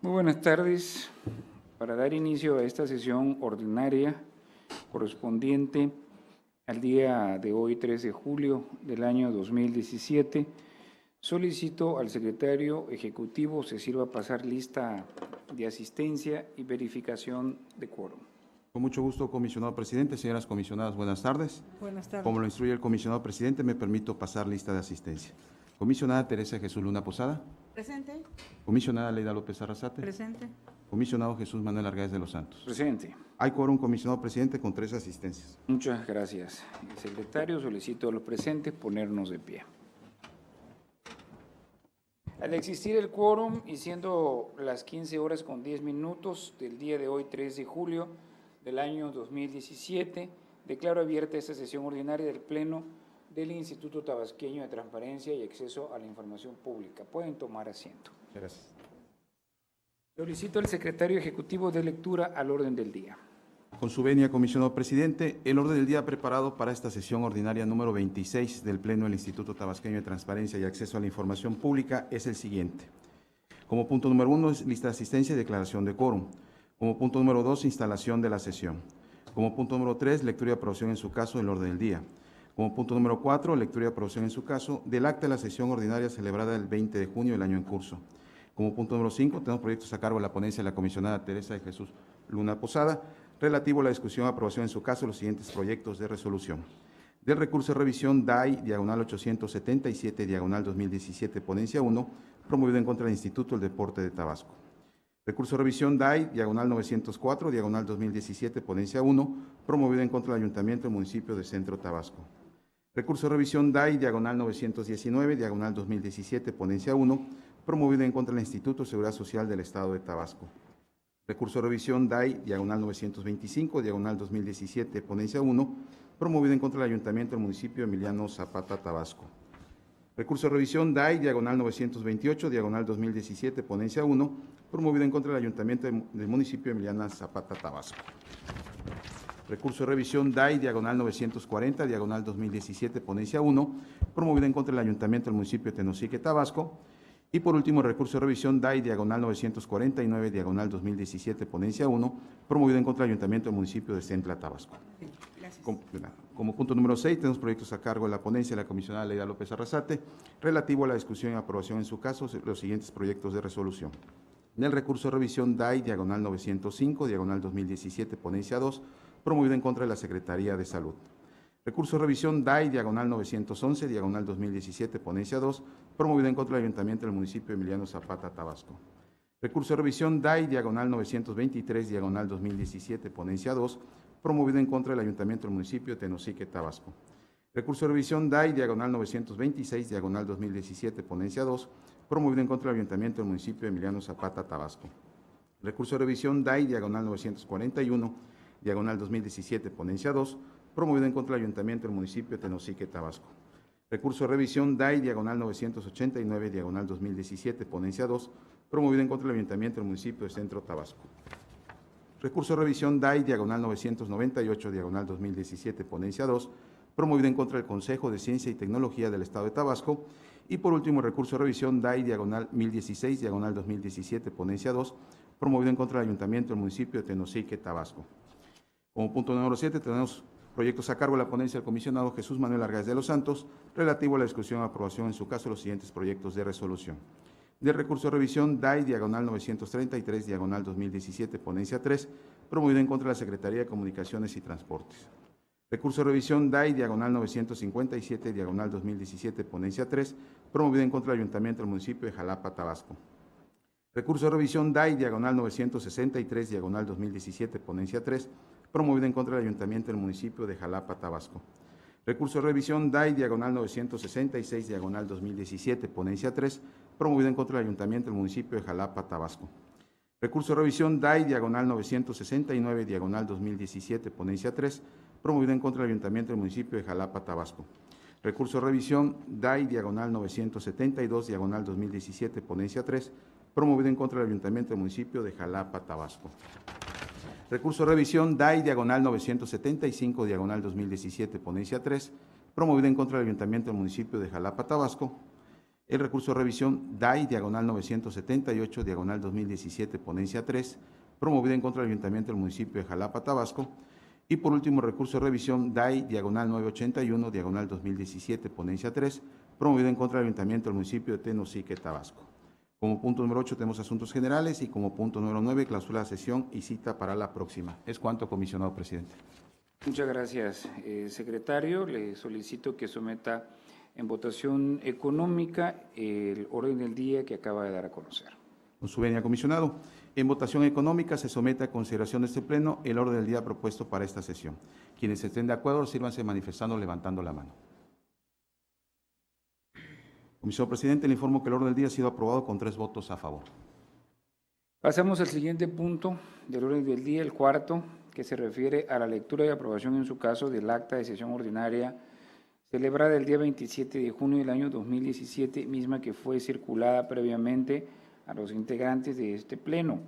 Muy buenas tardes. Para dar inicio a esta sesión ordinaria correspondiente al día de hoy, 3 de julio del año 2017, solicito al secretario ejecutivo se sirva pasar lista de asistencia y verificación de quórum. Con mucho gusto, comisionado presidente. Señoras comisionadas, buenas tardes. Buenas tardes. Como lo instruye el comisionado presidente, me permito pasar lista de asistencia. Comisionada Teresa Jesús Luna Posada. Presente. Comisionada Leida López Arrasate. Presente. Comisionado Jesús Manuel Argáez de los Santos. Presente. Hay quórum, comisionado presidente, con 3 asistencias. Muchas gracias. Secretario, solicito a los presentes ponernos de pie. Al existir el quórum y siendo las 15:10 del día de hoy, 3 de julio del año 2017, declaro abierta esta sesión ordinaria del Pleno del Instituto Tabasqueño de Transparencia y Acceso a la Información Pública. Pueden tomar asiento. Gracias. Solicito al secretario ejecutivo de lectura al orden del día. Con su venia, comisionado presidente, el orden del día preparado para esta sesión ordinaria número 26 del Pleno del Instituto Tabasqueño de Transparencia y Acceso a la Información Pública es el siguiente. Como punto número 1 es lista de asistencia y declaración de quórum. Como punto número 2, instalación de la sesión. Como punto número 3, lectura y aprobación en su caso del orden del día. Como punto número 4, lectura y aprobación en su caso del acta de la sesión ordinaria celebrada el 20 de junio del año en curso. Como punto número 5, tenemos proyectos a cargo de la ponencia de la comisionada Teresa de Jesús Luna Posada, relativo a la discusión y aprobación en su caso de los siguientes proyectos de resolución. Del recurso de revisión DAI, diagonal 877, diagonal 2017, ponencia 1, promovido en contra del Instituto del Deporte de Tabasco. Recurso de revisión DAI, diagonal 904, diagonal 2017, ponencia 1, promovido en contra del Ayuntamiento del Municipio de Centro Tabasco. Recurso de revisión DAI, diagonal 919, diagonal 2017, ponencia 1, promovido en contra del Instituto de Seguridad Social del Estado de Tabasco. Recurso de revisión DAI, diagonal 925, diagonal 2017, ponencia 1, promovido en contra del Ayuntamiento del Municipio Emiliano Zapata, Tabasco. Recurso de revisión DAI, diagonal 928, diagonal 2017, ponencia 1, promovido en contra del Ayuntamiento del Municipio Emiliano Zapata, Tabasco. Recurso de revisión DAI, diagonal 940, diagonal 2017, ponencia 1, promovido en contra del Ayuntamiento del Municipio de Tenosique, Tabasco. Y por último, recurso de revisión DAI, diagonal 949, diagonal 2017, ponencia 1, promovido en contra del Ayuntamiento del Municipio de Centla, Tabasco. Gracias. Como punto número 6, tenemos proyectos a cargo de la ponencia de la comisionada Leida López Arrasate, relativo a la discusión y aprobación en su caso de los siguientes proyectos de resolución. Del recurso de revisión DAI, diagonal 905, diagonal 2017, ponencia 2, promovido en contra de la Secretaría de Salud. Recurso de revisión DAI, diagonal 911, diagonal 2017, ponencia 2, promovido en contra del Ayuntamiento del Municipio Emiliano Zapata, Tabasco. Recurso de revisión DAI, diagonal 923, diagonal 2017, ponencia 2, promovido en contra del Ayuntamiento del Municipio de Tenosique, Tabasco. Recurso de revisión DAI, diagonal 926, diagonal 2017, ponencia 2, promovido en contra del Ayuntamiento del Municipio Emiliano Zapata, Tabasco. Recurso de revisión DAI, diagonal 941, diagonal 2017, ponencia 2, promovido en contra del Ayuntamiento del Municipio de Tenosique, Tabasco. Recurso de revisión DAI, diagonal 989, diagonal 2017, ponencia 2, promovido en contra del Ayuntamiento del Municipio de Centro, Tabasco. Recurso de revisión DAI, diagonal 998, diagonal 2017, ponencia 2, promovido en contra del Consejo de Ciencia y Tecnología del Estado de Tabasco. Y por último, recurso de revisión DAI, diagonal 1016, diagonal 2017, ponencia 2, promovido en contra del Ayuntamiento del Municipio de Tenosique, Tabasco. Como punto número 7, tenemos proyectos a cargo de la ponencia del comisionado Jesús Manuel Argáez de los Santos, relativo a la discusión y aprobación en su caso de los siguientes proyectos de resolución. Del recurso de revisión DAI, diagonal 933, diagonal 2017, ponencia 3, promovido en contra de la Secretaría de Comunicaciones y Transportes. Recurso de revisión DAI, diagonal 957, diagonal 2017, ponencia 3, promovido en contra del Ayuntamiento del Municipio de Jalapa, Tabasco. Recurso de revisión DAI, diagonal 963, diagonal 2017, ponencia 3, promovido en contra del Ayuntamiento del Municipio de Jalapa, Tabasco. Recurso de revisión DAI, diagonal 966, diagonal 2017, ponencia 3, promovido en contra del Ayuntamiento del Municipio de Jalapa, Tabasco. Recurso de revisión DAI, diagonal 969, diagonal 2017, ponencia 3, promovido en contra del Ayuntamiento del Municipio de Jalapa, Tabasco. Recurso de revisión DAI, diagonal 972, diagonal 2017, ponencia 3, promovido en contra del Ayuntamiento del Municipio de Jalapa, Tabasco. Recurso de revisión DAI, diagonal 975, diagonal 2017, ponencia 3, promovido en contra del Ayuntamiento del Municipio de Jalapa, Tabasco. El recurso de revisión DAI, diagonal 978, diagonal 2017, ponencia 3, promovida en contra del Ayuntamiento del municipio de Jalapa, Tabasco. Y por último, recurso de revisión DAI, diagonal 981, diagonal 2017, ponencia 3, promovida en contra del Ayuntamiento del municipio de Tenosique, Tabasco. Como punto número 8 tenemos asuntos generales y como punto número 9, clausura de sesión y cita para la próxima. Es cuanto, comisionado presidente. Muchas gracias, secretario. Le solicito que someta en votación económica el orden del día que acaba de dar a conocer. Con su venia, comisionado. En votación económica se somete a consideración de este pleno el orden del día propuesto para esta sesión. Quienes estén de acuerdo, sírvanse manifestando levantando la mano. Comisionado presidente, le informo que el orden del día ha sido aprobado con 3 votos a favor. Pasamos al siguiente punto del orden del día, el cuarto, que se refiere a la lectura y aprobación en su caso del acta de sesión ordinaria celebrada el día 27 de junio del año 2017, misma que fue circulada previamente a los integrantes de este pleno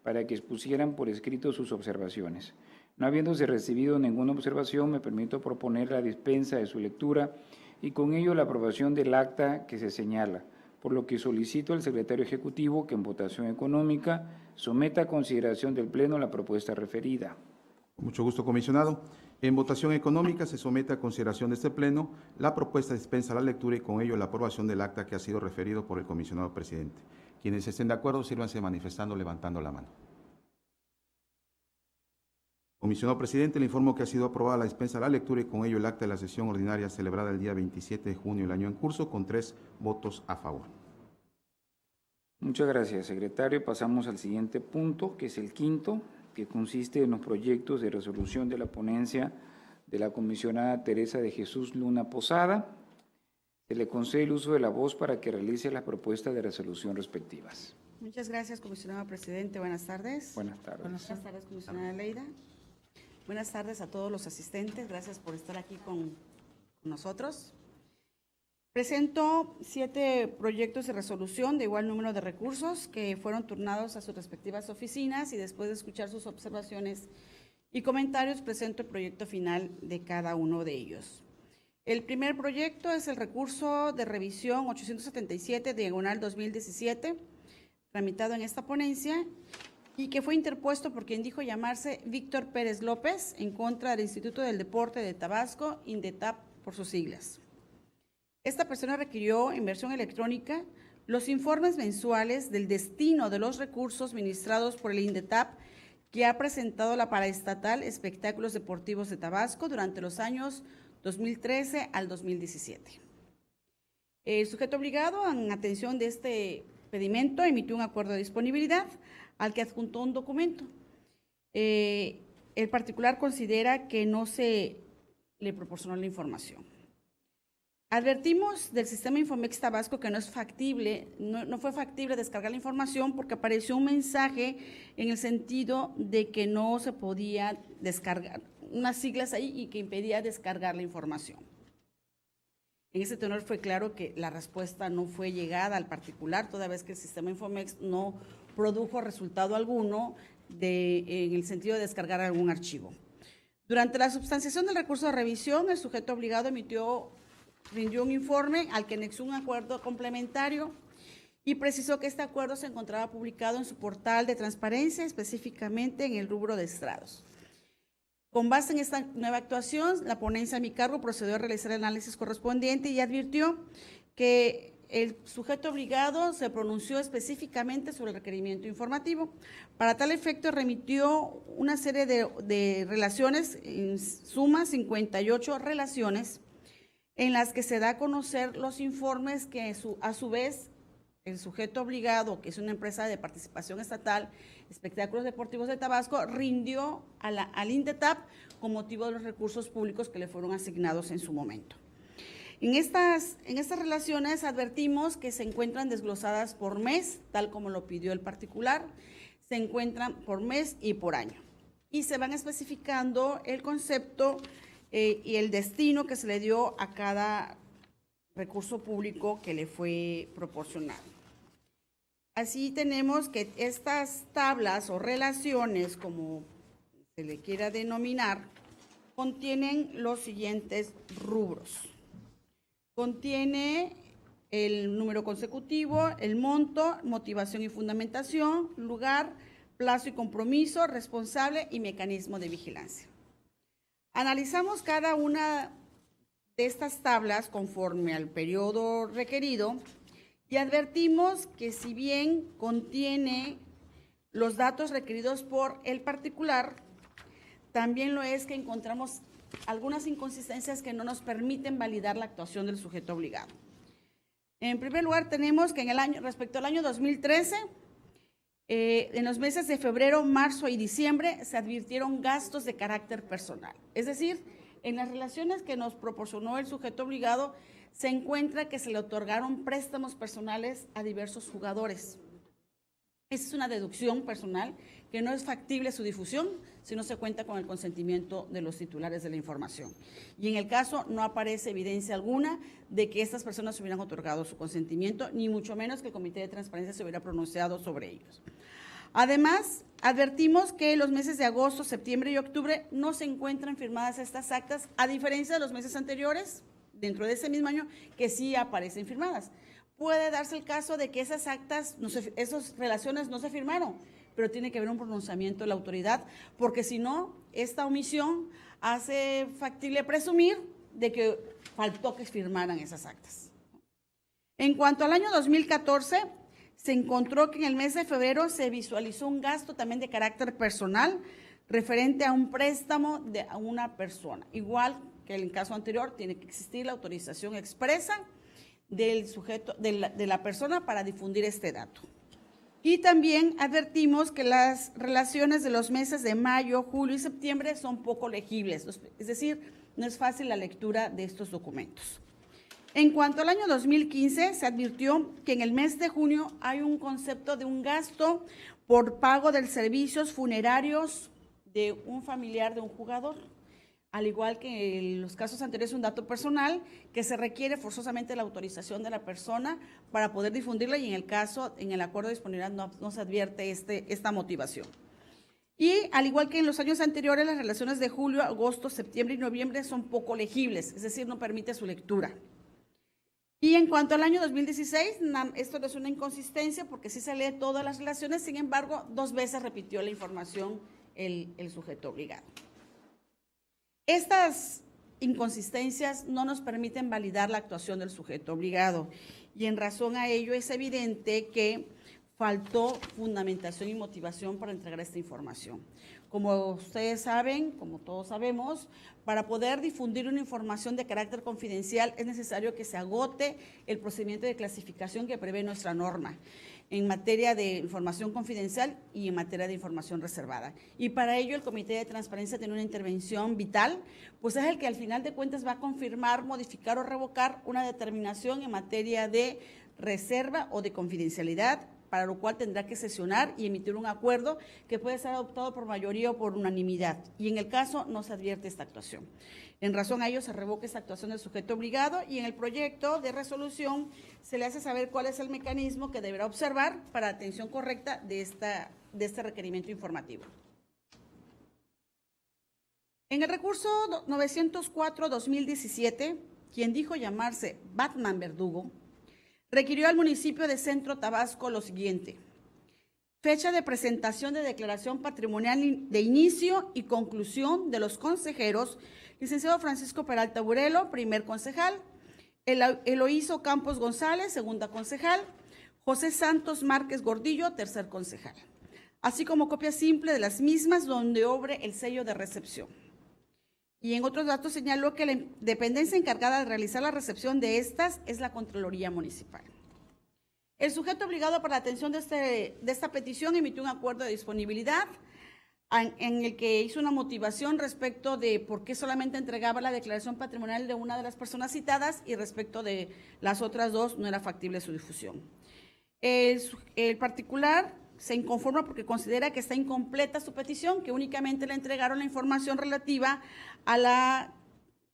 para que expusieran por escrito sus observaciones. No habiéndose recibido ninguna observación, me permito proponer la dispensa de su lectura y con ello la aprobación del acta que se señala, por lo que solicito al secretario ejecutivo que en votación económica someta a consideración del pleno la propuesta referida. Con mucho gusto, comisionado. En votación económica se somete a consideración de este pleno la propuesta de dispensa a la lectura y con ello la aprobación del acta que ha sido referido por el comisionado presidente. Quienes estén de acuerdo, sírvanse manifestando levantando la mano. Comisionado presidente, le informo que ha sido aprobada la dispensa a la lectura y con ello el acta de la sesión ordinaria celebrada el día 27 de junio del año en curso con 3 votos a favor. Muchas gracias, secretario. Pasamos al siguiente punto, que es el quinto, que consiste en los proyectos de resolución de la ponencia de la comisionada Teresa de Jesús Luna Posada. Se le concede el uso de la voz para que realice las propuestas de resolución respectivas. Muchas gracias, comisionado presidente. Buenas tardes. Buenas tardes. Buenas tardes, comisionada Leida. Buenas tardes a todos los asistentes. Gracias por estar aquí con nosotros. Presento 7 proyectos de resolución de igual número de recursos que fueron turnados a sus respectivas oficinas y después de escuchar sus observaciones y comentarios, presento el proyecto final de cada uno de ellos. El primer proyecto es el recurso de revisión 877, diagonal 2017, tramitado en esta ponencia y que fue interpuesto por quien dijo llamarse Víctor Pérez López en contra del Instituto del Deporte de Tabasco, INDETAP por sus siglas. Esta persona requirió en versión electrónica los informes mensuales del destino de los recursos ministrados por el INDETAP que ha presentado la paraestatal Espectáculos Deportivos de Tabasco durante los años 2013 al 2017. El sujeto obligado, en atención de este pedimento, emitió un acuerdo de disponibilidad al que adjuntó un documento. El particular considera que no se le proporcionó la información. Advertimos del sistema Infomex Tabasco que no es factible, no fue factible descargar la información porque apareció un mensaje en el sentido de que no se podía descargar, unas siglas ahí y que impedía descargar la información. En ese tenor fue claro que la respuesta no fue llegada al particular, toda vez que el sistema Infomex no produjo resultado alguno en el sentido de descargar algún archivo. Durante la substanciación del recurso de revisión, el sujeto obligado rindió un informe al que anexó un acuerdo complementario y precisó que este acuerdo se encontraba publicado en su portal de transparencia, específicamente en el rubro de estrados. Con base en esta nueva actuación, la ponencia a mi cargo procedió a realizar el análisis correspondiente y advirtió que el sujeto obligado se pronunció específicamente sobre el requerimiento informativo. Para tal efecto, remitió una serie de relaciones, en suma 58 relaciones, en las que se da a conocer los informes que a su vez el sujeto obligado, que es una empresa de participación estatal, Espectáculos Deportivos de Tabasco, rindió al INDETAP con motivo de los recursos públicos que le fueron asignados en su momento. En estas relaciones advertimos que se encuentran desglosadas por mes, tal como lo pidió el particular, se encuentran por mes y por año. Y se van especificando el concepto y el destino que se le dio a cada recurso público que le fue proporcionado. Así tenemos que estas tablas o relaciones, como se le quiera denominar, contienen los siguientes rubros. Contiene el número consecutivo, el monto, motivación y fundamentación, lugar, plazo y compromiso, responsable y mecanismo de vigilancia. Analizamos cada una de estas tablas conforme al periodo requerido y advertimos que si bien contiene los datos requeridos por el particular, también lo es que encontramos algunas inconsistencias que no nos permiten validar la actuación del sujeto obligado. En primer lugar, tenemos que respecto al año 2013, en los meses de febrero, marzo y diciembre se advirtieron gastos de carácter personal. Es decir, en las relaciones que nos proporcionó el sujeto obligado, se encuentra que se le otorgaron préstamos personales a diversos jugadores. Esa es una deducción personal que no es factible su difusión si no se cuenta con el consentimiento de los titulares de la información. Y en el caso no aparece evidencia alguna de que estas personas hubieran otorgado su consentimiento, ni mucho menos que el Comité de Transparencia se hubiera pronunciado sobre ellos. Además, advertimos que en los meses de agosto, septiembre y octubre no se encuentran firmadas estas actas, a diferencia de los meses anteriores, dentro de ese mismo año, que sí aparecen firmadas. Puede darse el caso de que esas actas, esas relaciones no se firmaron, pero tiene que haber un pronunciamiento de la autoridad, porque si no, esta omisión hace factible presumir de que faltó que firmaran esas actas. En cuanto al año 2014, se encontró que en el mes de febrero se visualizó un gasto también de carácter personal referente a un préstamo a una persona. Igual que en el caso anterior, tiene que existir la autorización expresa del sujeto, de la persona para difundir este dato. Y también advertimos que las relaciones de los meses de mayo, julio y septiembre son poco legibles, es decir, no es fácil la lectura de estos documentos. En cuanto al año 2015, se advirtió que en el mes de junio hay un concepto de un gasto por pago de servicios funerarios de un familiar de un jugador. Al igual que en los casos anteriores, un dato personal que se requiere forzosamente la autorización de la persona para poder difundirla, y en el caso, en el acuerdo de disponibilidad no se advierte esta motivación. Y al igual que en los años anteriores, las relaciones de julio, agosto, septiembre y noviembre son poco legibles, es decir, no permite su lectura. Y en cuanto al año 2016, esto no es una inconsistencia porque sí se lee todas las relaciones, sin embargo, 2 veces repitió la información el sujeto obligado. Estas inconsistencias no nos permiten validar la actuación del sujeto obligado, y en razón a ello es evidente que faltó fundamentación y motivación para entregar esta información. Como ustedes saben, como todos sabemos, para poder difundir una información de carácter confidencial es necesario que se agote el procedimiento de clasificación que prevé nuestra norma en materia de información confidencial y en materia de información reservada. Y para ello el Comité de Transparencia tiene una intervención vital, pues es el que al final de cuentas va a confirmar, modificar o revocar una determinación en materia de reserva o de confidencialidad, para lo cual tendrá que sesionar y emitir un acuerdo que puede ser adoptado por mayoría o por unanimidad. Y en el caso no se advierte esta actuación. En razón a ello se revoca esta actuación del sujeto obligado, y en el proyecto de resolución se le hace saber cuál es el mecanismo que deberá observar para la atención correcta de este requerimiento informativo. En el recurso 904-2017, quien dijo llamarse Batman Verdugo, requirió al municipio de Centro Tabasco lo siguiente: fecha de presentación de declaración patrimonial de inicio y conclusión de los consejeros, licenciado Francisco Peralta Burelo, primer concejal, Eloíso Campos González, segunda concejal, José Santos Márquez Gordillo, tercer concejal, así como copia simple de las mismas donde obre el sello de recepción. Y en otros datos señaló que la dependencia encargada de realizar la recepción de estas es la Contraloría Municipal. El sujeto obligado para la atención de esta petición emitió un acuerdo de disponibilidad en el que hizo una motivación respecto de por qué solamente entregaba la declaración patrimonial de una de las personas citadas y respecto de las otras 2 no era factible su difusión. El particular se inconforma porque considera que está incompleta su petición, que únicamente le entregaron la información relativa a la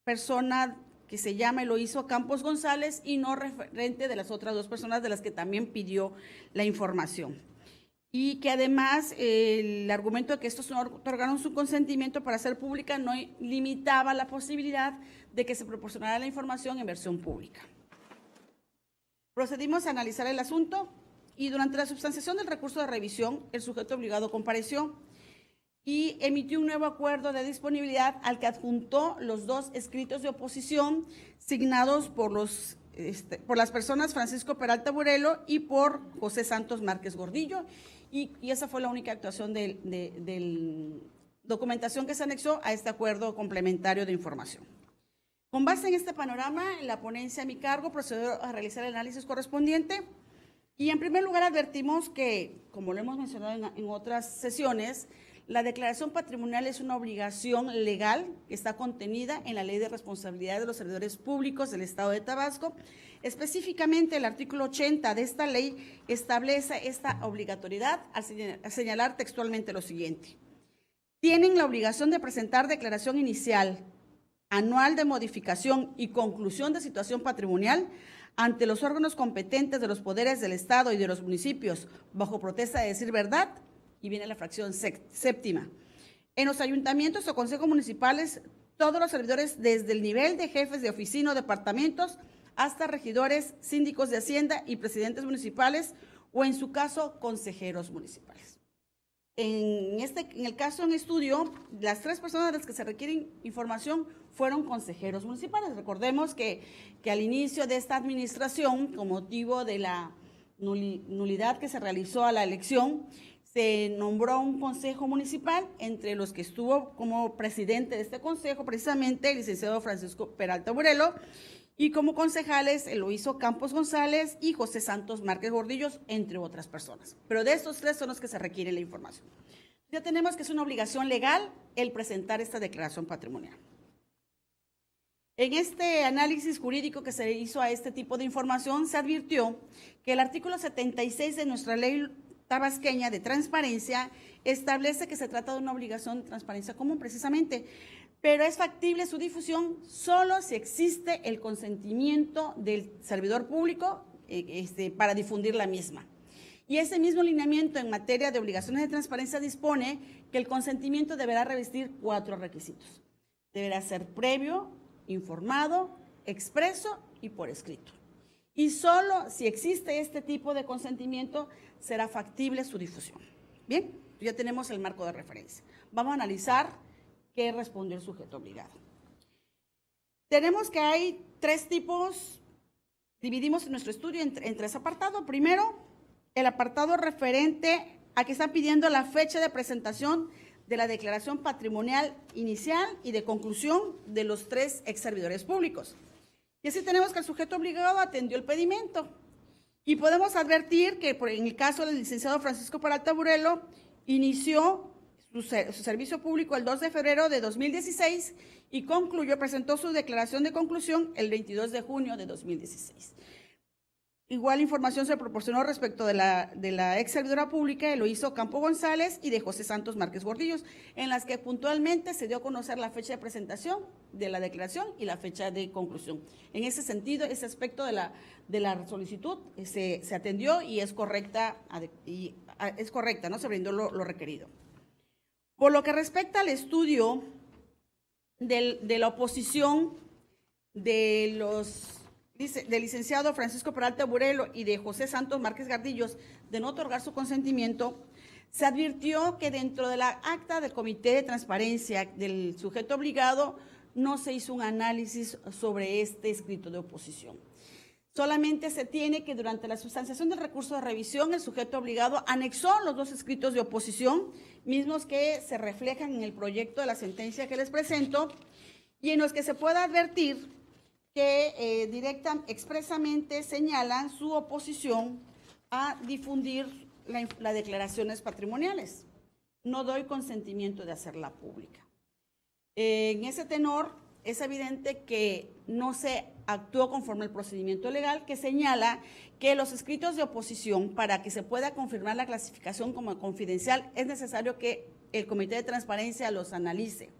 persona que se llama Eloíso Campos González y no referente de las otras 2 personas de las que también pidió la información. Y que además el argumento de que estos no otorgaron su consentimiento para hacer pública no limitaba la posibilidad de que se proporcionara la información en versión pública. Procedimos a analizar el asunto y durante la substanciación del recurso de revisión, el sujeto obligado compareció y emitió un nuevo acuerdo de disponibilidad al que adjuntó los 2 escritos de oposición signados por las personas Francisco Peralta Burelo y por José Santos Márquez Gordillo, y esa fue la única actuación de documentación que se anexó a este acuerdo complementario de información. Con base en este panorama, la ponencia a mi cargo procedió a realizar el análisis correspondiente y en primer lugar advertimos que, como lo hemos mencionado en otras sesiones, la declaración patrimonial es una obligación legal que está contenida en la Ley de Responsabilidad de los Servidores Públicos del Estado de Tabasco. Específicamente, el artículo 80 de esta ley establece esta obligatoriedad al señalar textualmente lo siguiente: tienen la obligación de presentar declaración inicial, anual de modificación y conclusión de situación patrimonial ante los órganos competentes de los poderes del Estado y de los municipios, bajo protesta de decir verdad. Y viene la fracción séptima. En los ayuntamientos o consejos municipales, todos los servidores, desde el nivel de jefes de oficina o departamentos hasta regidores, síndicos de Hacienda y presidentes municipales, o en su caso, consejeros municipales. En el caso en estudio, las 3 personas de las que se requieren información fueron consejeros municipales. Recordemos que al inicio de esta administración, con motivo de la nulidad que se realizó a la elección, se nombró un consejo municipal, entre los que estuvo como presidente de este consejo precisamente el licenciado Francisco Peralta Burelo, y como concejales lo hizo Campos González y José Santos Márquez Gordillos, entre otras personas. Pero de estos 3 son los que se requiere la información. Ya tenemos que es una obligación legal el presentar esta declaración patrimonial. En este análisis jurídico que se hizo a este tipo de información, se advirtió que el artículo 76 de nuestra ley tabasqueña de transparencia establece que se trata de una obligación de transparencia común precisamente, pero es factible su difusión solo si existe el consentimiento del servidor público para difundir la misma. Y ese mismo lineamiento en materia de obligaciones de transparencia dispone que el consentimiento deberá revestir 4 requisitos. Deberá ser previo, informado, expreso y por escrito. Y solo si existe este tipo de consentimiento será factible su difusión. Bien, ya tenemos el marco de referencia. Vamos a analizar qué respondió el sujeto obligado. Tenemos que hay 3 tipos, dividimos nuestro estudio en 3 apartados. Primero, el apartado referente a que están pidiendo la fecha de presentación de la declaración patrimonial inicial y de conclusión de los 3 ex servidores públicos. Y así tenemos que el sujeto obligado atendió el pedimento. Y podemos advertir que en el caso del licenciado Francisco Peralta Burelo, inició su servicio público el 2 de febrero de 2016 y presentó su declaración de conclusión el 22 de junio de 2016. Igual información se proporcionó respecto de la ex servidora pública, lo hizo Campo González y de José Santos Márquez Gordillos, en las que puntualmente se dio a conocer la fecha de presentación de la declaración y la fecha de conclusión. En ese sentido, ese aspecto de la solicitud se atendió y es correcta, ¿no? Se brindó lo requerido. Por lo que respecta al estudio de la oposición del licenciado Francisco Peralta Burelo y de José Santos Márquez Gordillos de no otorgar su consentimiento, se advirtió que dentro de la acta del Comité de Transparencia del sujeto obligado no se hizo un análisis sobre este escrito de oposición. Solamente se tiene que durante la sustanciación del recurso de revisión, el sujeto obligado anexó los 2 escritos de oposición, mismos que se reflejan en el proyecto de la sentencia que les presento, y en los que se puede advertir que expresamente señalan su oposición a difundir las declaraciones patrimoniales. No doy consentimiento de hacerla pública. En ese tenor, es evidente que no se actuó conforme al procedimiento legal, que señala que los escritos de oposición, para que se pueda confirmar la clasificación como confidencial, es necesario que el Comité de Transparencia los analice,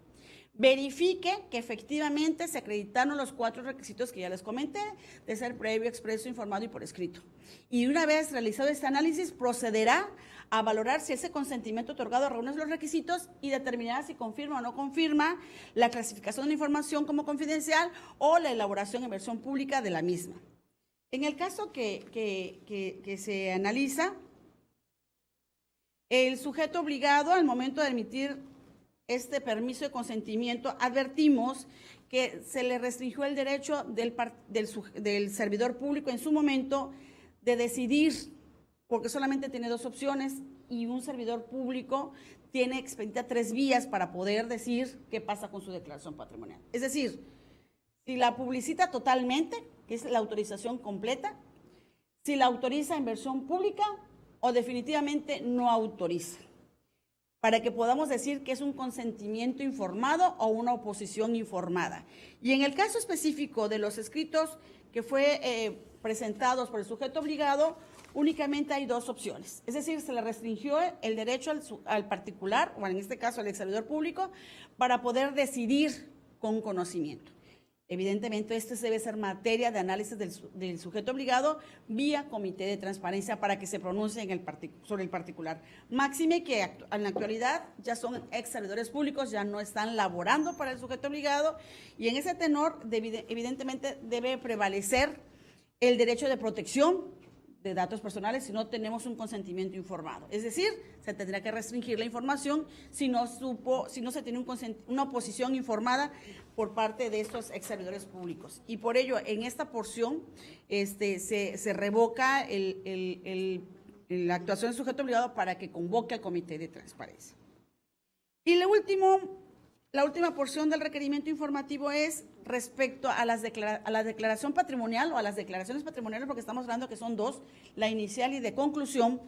verifique que efectivamente se acreditaron los 4 requisitos que ya les comenté, de ser previo, expreso, informado y por escrito. Y una vez realizado este análisis, procederá a valorar si ese consentimiento otorgado reúne los requisitos y determinará si confirma o no confirma la clasificación de la información como confidencial o la elaboración en versión pública de la misma. En el caso que se analiza, el sujeto obligado al momento de emitir este permiso de consentimiento, advertimos que se le restringió el derecho del servidor público en su momento de decidir, porque solamente tiene dos opciones y un servidor público tiene expedita 3 vías para poder decir qué pasa con su declaración patrimonial. Es decir, si la publicita totalmente, que es la autorización completa, si la autoriza en versión pública o definitivamente no autoriza, para que podamos decir que es un consentimiento informado o una oposición informada. Y en el caso específico de los escritos que fue presentados por el sujeto obligado, únicamente hay 2 opciones. Es decir, se le restringió el derecho al particular, o en este caso al ex servidor público, para poder decidir con conocimiento. Evidentemente, esto debe ser materia de análisis del sujeto obligado vía comité de transparencia para que se pronuncie sobre el particular. Máxime que en la actualidad ya son ex servidores públicos, ya no están laborando para el sujeto obligado, y en ese tenor evidentemente debe prevalecer el derecho de protección de datos personales si no tenemos un consentimiento informado. Es decir, se tendría que restringir la información si no se tiene una oposición informada por parte de estos ex servidores públicos. Y por ello, en esta porción se revoca la actuación del sujeto obligado para que convoque al comité de transparencia. Y la última porción del requerimiento informativo es respecto a la declaración patrimonial o a las declaraciones patrimoniales, porque estamos hablando que son 2, la inicial y de conclusión,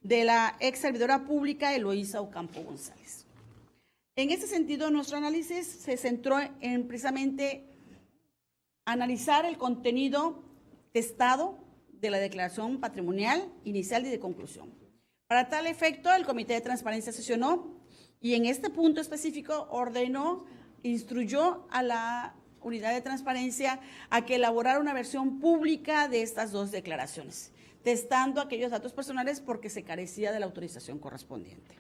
de la ex servidora pública Eloísa Ocampo González. En ese sentido, nuestro análisis se centró en precisamente analizar el contenido testado de la declaración patrimonial inicial y de conclusión. Para tal efecto, el comité de transparencia sesionó y en este punto específico instruyó a la unidad de transparencia a que elaborara una versión pública de estas 2 declaraciones, testando aquellos datos personales porque se carecía de la autorización correspondiente.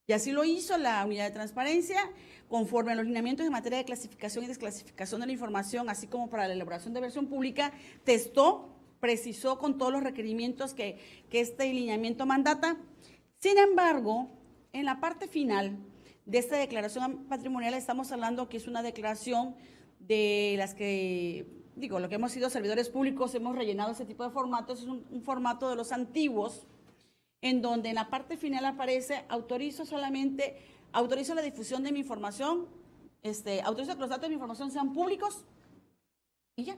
Y así lo hizo la unidad de transparencia, conforme a los lineamientos en materia de clasificación y desclasificación de la información, así como para la elaboración de versión pública, testó, precisó con todos los requerimientos que este lineamiento mandata. Sin embargo, en la parte final de esta declaración patrimonial estamos hablando que es una declaración de las que, lo que hemos sido servidores públicos, hemos rellenado ese tipo de formatos, es un formato de los antiguos, en donde en la parte final aparece, autorizo la difusión de mi información, autorizo que los datos de mi información sean públicos y ya.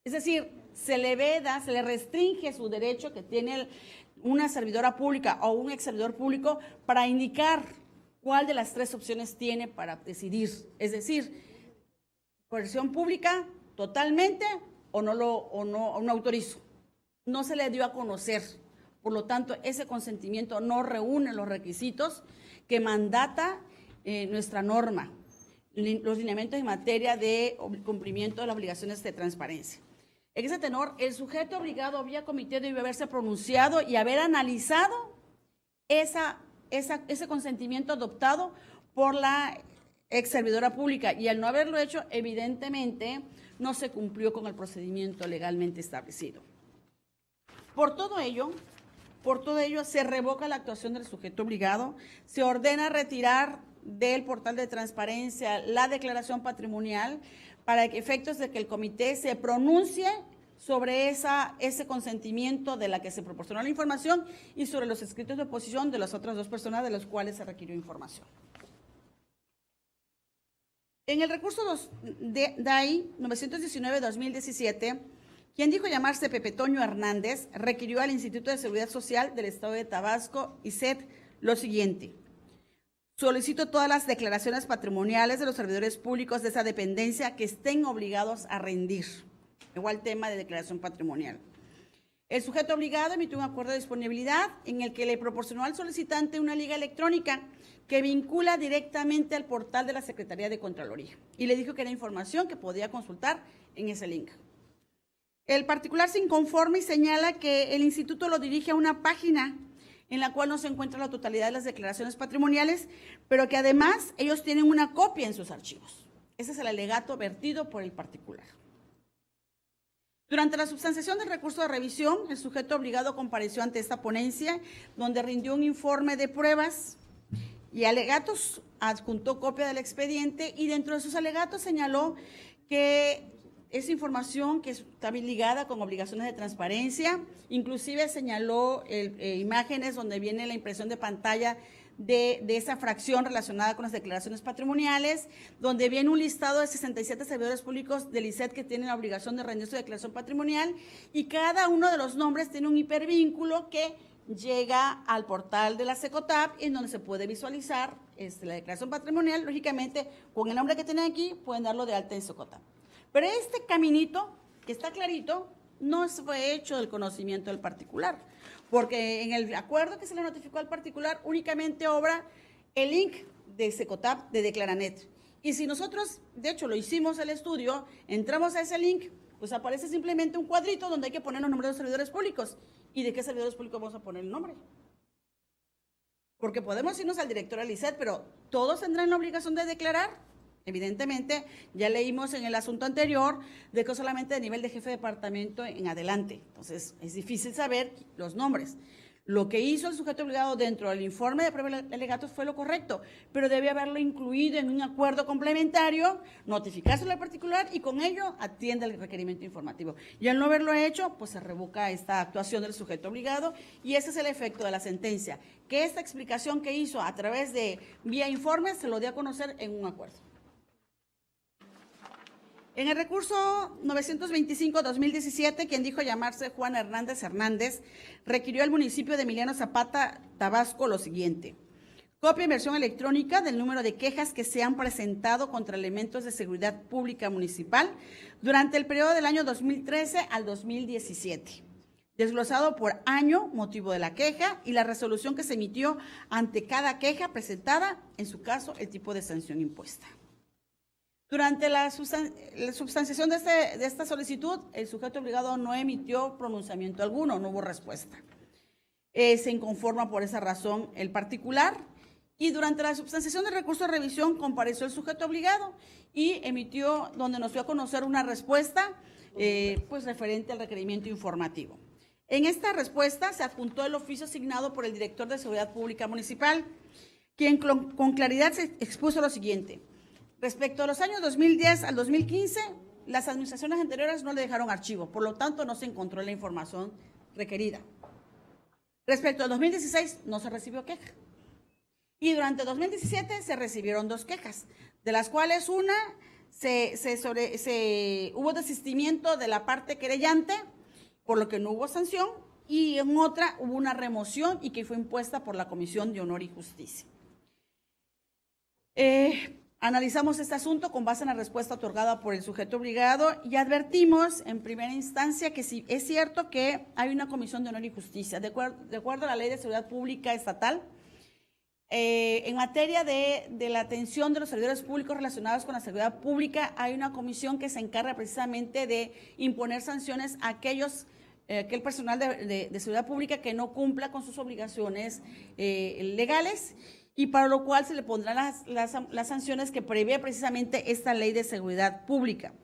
Es decir, se le veda, se le restringe su derecho que tiene una servidora pública o un ex servidor público para indicar cuál de las 3 opciones tiene para decidir. Es decir, versión pública totalmente o no autorizo. No se le dio a conocer. Por lo tanto, ese consentimiento no reúne los requisitos que mandata nuestra norma, los lineamientos en materia de cumplimiento de las obligaciones de transparencia. En ese tenor, el sujeto obligado vía comité debe haberse pronunciado y haber analizado ese consentimiento adoptado por la ex servidora pública, y al no haberlo hecho, evidentemente no se cumplió con el procedimiento legalmente establecido. Por todo ello, se revoca la actuación del sujeto obligado, se ordena retirar del portal de transparencia la declaración patrimonial para efectos de que el comité se pronuncie sobre ese consentimiento de la que se proporcionó la información y sobre los escritos de oposición de las otras 2 personas de las cuales se requirió información. En el recurso DAI 919-2017, quien dijo llamarse Pepe Toño Hernández, requirió al Instituto de Seguridad Social del Estado de Tabasco, ISET, lo siguiente: solicito todas las declaraciones patrimoniales de los servidores públicos de esa dependencia que estén obligados a rendir. Igual tema de declaración patrimonial. El sujeto obligado emitió un acuerdo de disponibilidad en el que le proporcionó al solicitante una liga electrónica que vincula directamente al portal de la Secretaría de Contraloría y le dijo que era información que podía consultar en ese link. El particular se inconforma y señala que el instituto lo dirige a una página en la cual no se encuentra la totalidad de las declaraciones patrimoniales, pero que además ellos tienen una copia en sus archivos. Ese es el alegato vertido por el particular. Durante la substanciación del recurso de revisión, el sujeto obligado compareció ante esta ponencia, donde rindió un informe de pruebas y alegatos, adjuntó copia del expediente y dentro de sus alegatos señaló que esa información que está bien ligada con obligaciones de transparencia, inclusive señaló imágenes donde viene la impresión de pantalla de esa fracción relacionada con las declaraciones patrimoniales, donde viene un listado de 67 servidores públicos del ISET que tienen la obligación de rendir su declaración patrimonial y cada uno de los nombres tiene un hipervínculo que llega al portal de la Secotap en donde se puede visualizar la declaración patrimonial. Lógicamente, con el nombre que tienen aquí, pueden darlo de alta en Secotap. Pero este caminito, que está clarito, no fue hecho del conocimiento del particular, porque en el acuerdo que se le notificó al particular únicamente obra el link de Secotap de Declaranet. Y si nosotros, de hecho, lo hicimos el estudio, entramos a ese link, pues aparece simplemente un cuadrito donde hay que poner los nombres de los servidores públicos. ¿Y de qué servidores públicos vamos a poner el nombre? Porque podemos irnos al director del ISET, pero ¿todos tendrán la obligación de declarar? Evidentemente, ya leímos en el asunto anterior de que solamente de nivel de jefe de departamento en adelante. Entonces, es difícil saber los nombres. Lo que hizo el sujeto obligado dentro del informe de pruebas de alegatos fue lo correcto, pero debe haberlo incluido en un acuerdo complementario, notificárselo al particular y con ello atiende el requerimiento informativo. Y al no haberlo hecho, pues se revoca esta actuación del sujeto obligado y ese es el efecto de la sentencia, que esta explicación que hizo a través de vía informe se lo dio a conocer en un acuerdo. En el recurso 925-2017, quien dijo llamarse Juan Hernández, requirió al municipio de Emiliano Zapata, Tabasco, lo siguiente: copia en versión electrónica del número de quejas que se han presentado contra elementos de seguridad pública municipal durante el periodo del año 2013 al 2017, desglosado por año, motivo de la queja y la resolución que se emitió ante cada queja presentada, en su caso, el tipo de sanción impuesta. Durante la substanciación de esta solicitud, el sujeto obligado no emitió pronunciamiento alguno, no hubo respuesta. Se inconforma por esa razón el particular y durante la substanciación del recurso de revisión compareció el sujeto obligado y emitió, donde nos dio a conocer una respuesta pues referente al requerimiento informativo. En esta respuesta se adjuntó el oficio asignado por el director de Seguridad Pública Municipal, quien con claridad se expuso lo siguiente: respecto a los años 2010 al 2015, las administraciones anteriores no le dejaron archivo, por lo tanto no se encontró la información requerida. Respecto al 2016, no se recibió queja. Y durante 2017 se recibieron 2 quejas, de las cuales una hubo desistimiento de la parte querellante, por lo que no hubo sanción, y en otra hubo una remoción y que fue impuesta por la Comisión de Honor y Justicia. Analizamos este asunto con base en la respuesta otorgada por el sujeto obligado y advertimos en primera instancia que sí es cierto que hay una Comisión de Honor y Justicia, de acuerdo a la Ley de Seguridad Pública Estatal, en materia de la atención de los servidores públicos relacionados con la seguridad pública, hay una comisión que se encarga precisamente de imponer sanciones a aquel personal de seguridad pública que no cumpla con sus obligaciones legales, y para lo cual se le pondrán las sanciones que prevé precisamente esta Ley de Seguridad Pública.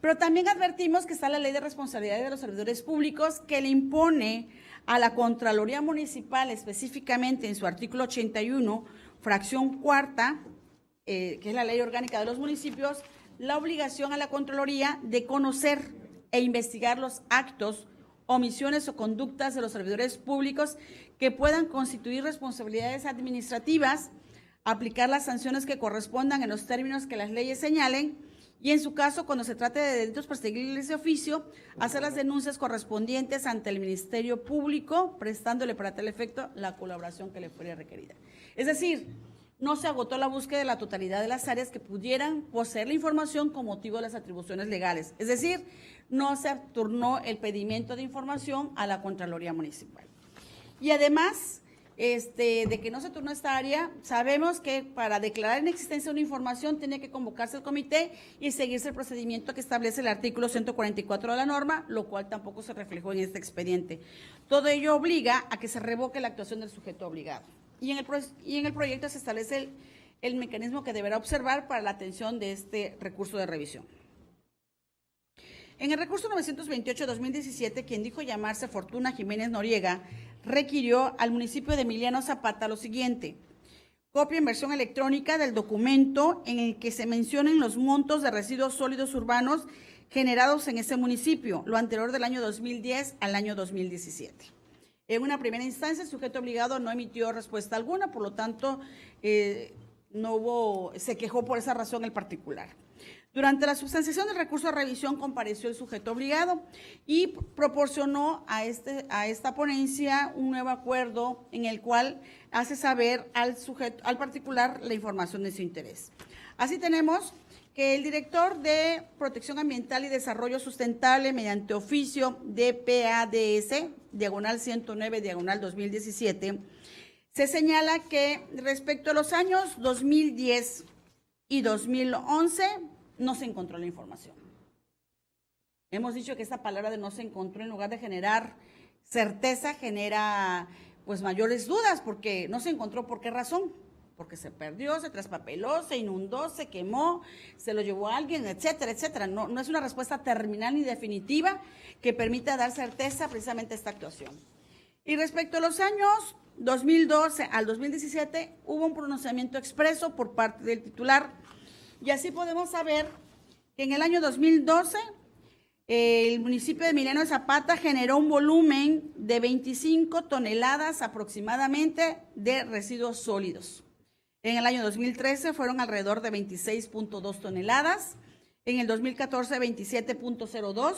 Pero también advertimos que está la Ley de Responsabilidad de los Servidores Públicos, que le impone a la Contraloría Municipal, específicamente en su artículo 81, fracción cuarta, que es la Ley Orgánica de los Municipios, la obligación a la Contraloría de conocer e investigar los actos, omisiones o conductas de los servidores públicos que puedan constituir responsabilidades administrativas, aplicar las sanciones que correspondan en los términos que las leyes señalen y, en su caso, cuando se trate de delitos perseguibles de oficio, hacer las denuncias correspondientes ante el Ministerio Público, prestándole para tal efecto la colaboración que le fuera requerida. Es decir, no se agotó la búsqueda de la totalidad de las áreas que pudieran poseer la información con motivo de las atribuciones legales. Es decir, no se turnó el pedimento de información a la Contraloría Municipal. Y además de que no se turnó esta área, sabemos que para declarar en existencia una información tiene que convocarse el comité y seguirse el procedimiento que establece el artículo 144 de la norma, lo cual tampoco se reflejó en este expediente. Todo ello obliga a que se revoque la actuación del sujeto obligado. Y en el proyecto se establece el mecanismo que deberá observar para la atención de este recurso de revisión. En el recurso 928-2017, quien dijo llamarse Fortuna Jiménez Noriega, requirió al municipio de Emiliano Zapata lo siguiente: copia en versión electrónica del documento en el que se mencionen los montos de residuos sólidos urbanos generados en ese municipio, lo anterior del año 2010 al año 2017. En una primera instancia, el sujeto obligado no emitió respuesta alguna, por lo tanto, se quejó por esa razón el particular. Durante la sustanciación del recurso de revisión compareció el sujeto obligado y proporcionó a esta ponencia un nuevo acuerdo en el cual hace saber al particular la información de su interés. Así tenemos que el director de Protección Ambiental y Desarrollo Sustentable, mediante oficio DPADS, diagonal 109, diagonal 2017, se señala que respecto a los años 2010 y 2011, no se encontró la información. Hemos dicho que esta palabra de no se encontró, en lugar de generar certeza, genera pues mayores dudas, porque no se encontró. ¿Por qué razón? Porque se perdió, se traspapeló, se inundó, se quemó, se lo llevó a alguien, etcétera, etcétera. No es una respuesta terminal ni definitiva que permita dar certeza precisamente a esta actuación. Y respecto a los años 2012 al 2017, hubo un pronunciamiento expreso por parte del titular. Y así podemos saber que en el año 2012, el municipio de Emiliano Zapata generó un volumen de 25 toneladas aproximadamente de residuos sólidos. En el año 2013 fueron alrededor de 26.2 toneladas, en el 2014 27.02,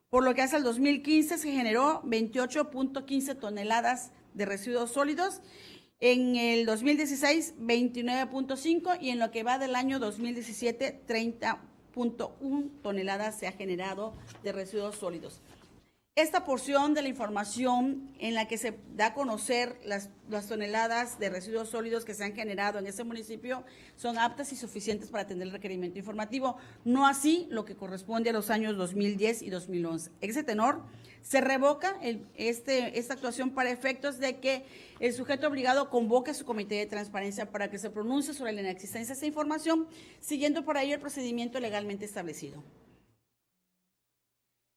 por lo que hace el 2015 se generó 28.15 toneladas de residuos sólidos, en el 2016 29.5 y en lo que va del año 2017 30.1 toneladas se ha generado de residuos sólidos. Esta porción de la información en la que se da a conocer las toneladas de residuos sólidos que se han generado en ese municipio son aptas y suficientes para atender el requerimiento informativo, no así lo que corresponde a los años 2010 y 2011. En ese tenor, se revoca esta actuación para efectos de que el sujeto obligado convoque a su comité de transparencia para que se pronuncie sobre la inexistencia de esta información, siguiendo por ello el procedimiento legalmente establecido.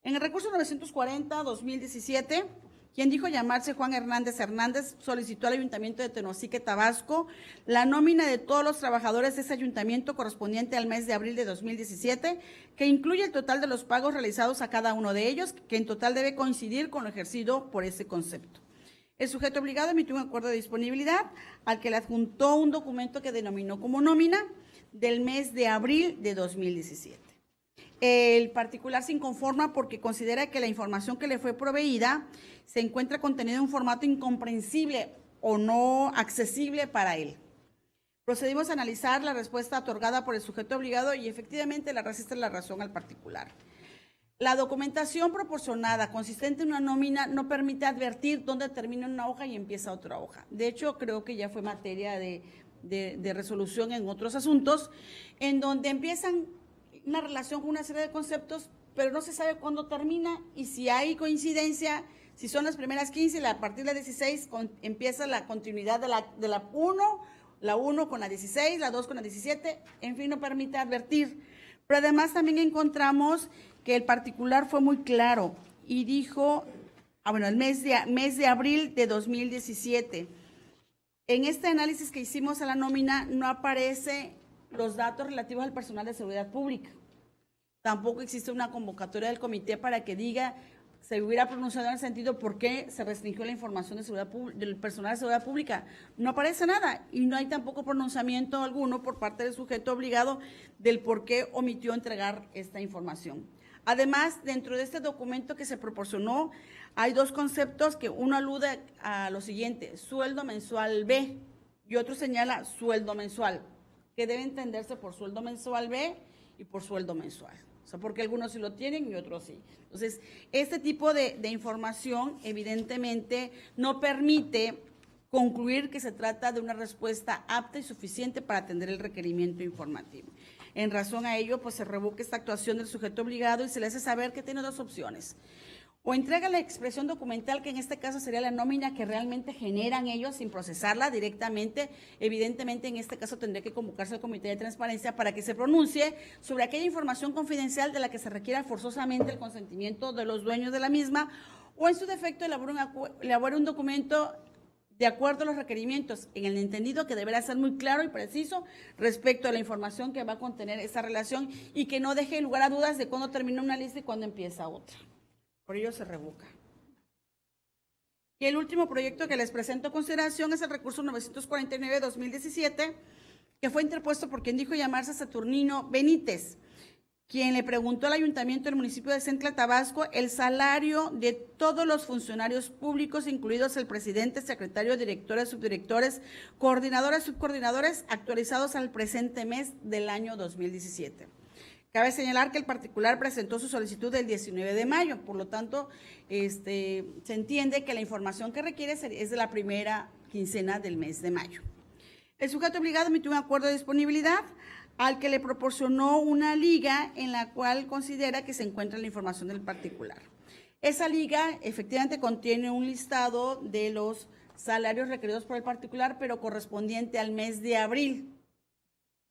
En el recurso 940-2017, quien dijo llamarse Juan Hernández Hernández, solicitó al Ayuntamiento de Tenosique, Tabasco, la nómina de todos los trabajadores de ese ayuntamiento correspondiente al mes de abril de 2017, que incluye el total de los pagos realizados a cada uno de ellos, que en total debe coincidir con lo ejercido por ese concepto. El sujeto obligado emitió un acuerdo de disponibilidad al que le adjuntó un documento que denominó como nómina del mes de abril de 2017. El particular se inconforma porque considera que la información que le fue proveída se encuentra contenida en un formato incomprensible o no accesible para él. Procedimos a analizar la respuesta otorgada por el sujeto obligado y efectivamente le resiste la razón al particular. La documentación proporcionada consistente en una nómina no permite advertir dónde termina una hoja y empieza otra hoja. De hecho, creo que ya fue materia de resolución en otros asuntos, en donde empiezan una relación con una serie de conceptos, pero no se sabe cuándo termina y si hay coincidencia, si son las primeras 15 y a partir de la 16 empieza la continuidad de la 1 con la 16, la 2 con la 17, en fin, no permite advertir. Pero además también encontramos que el particular fue muy claro y dijo, el mes de abril de 2017, en este análisis que hicimos a la nómina no aparece los datos relativos al personal de seguridad pública. Tampoco existe una convocatoria del comité para que diga, se hubiera pronunciado en el sentido por qué se restringió la información de seguridad del personal de seguridad pública. No aparece nada y no hay tampoco pronunciamiento alguno por parte del sujeto obligado del por qué omitió entregar esta información. Además, dentro de este documento que se proporcionó, hay dos conceptos que uno alude a lo siguiente, sueldo mensual B, y otro señala sueldo mensual, que debe entenderse por sueldo mensual B y por sueldo mensual. O sea, porque algunos sí lo tienen y otros sí. Entonces, este tipo de información evidentemente no permite concluir que se trata de una respuesta apta y suficiente para atender el requerimiento informativo. En razón a ello, pues se revoca esta actuación del sujeto obligado y se le hace saber que tiene dos opciones. o entrega la expresión documental, que en este caso sería la nómina que realmente generan ellos sin procesarla directamente. Evidentemente, en este caso tendría que convocarse al Comité de Transparencia para que se pronuncie sobre aquella información confidencial de la que se requiera forzosamente el consentimiento de los dueños de la misma, o en su defecto elabore un documento de acuerdo a los requerimientos, en el entendido que deberá ser muy claro y preciso respecto a la información que va a contener esta relación y que no deje lugar a dudas de cuándo termina una lista y cuándo empieza otra. Por ello se revoca. Y el último proyecto que les presento a consideración es el recurso 949-2017, que fue interpuesto por quien dijo llamarse Saturnino Benítez, quien le preguntó al ayuntamiento del municipio de Centla, Tabasco, el salario de todos los funcionarios públicos, incluidos el presidente, secretario, directores, subdirectores, coordinadores, subcoordinadores, actualizados al presente mes del año 2017. Cabe señalar que el particular presentó su solicitud el 19 de mayo, por lo tanto, se entiende que la información que requiere es de la primera quincena del mes de mayo. El sujeto obligado emitió un acuerdo de disponibilidad al que le proporcionó una liga en la cual considera que se encuentra la información del particular. Esa liga efectivamente contiene un listado de los salarios requeridos por el particular, pero correspondiente al mes de abril.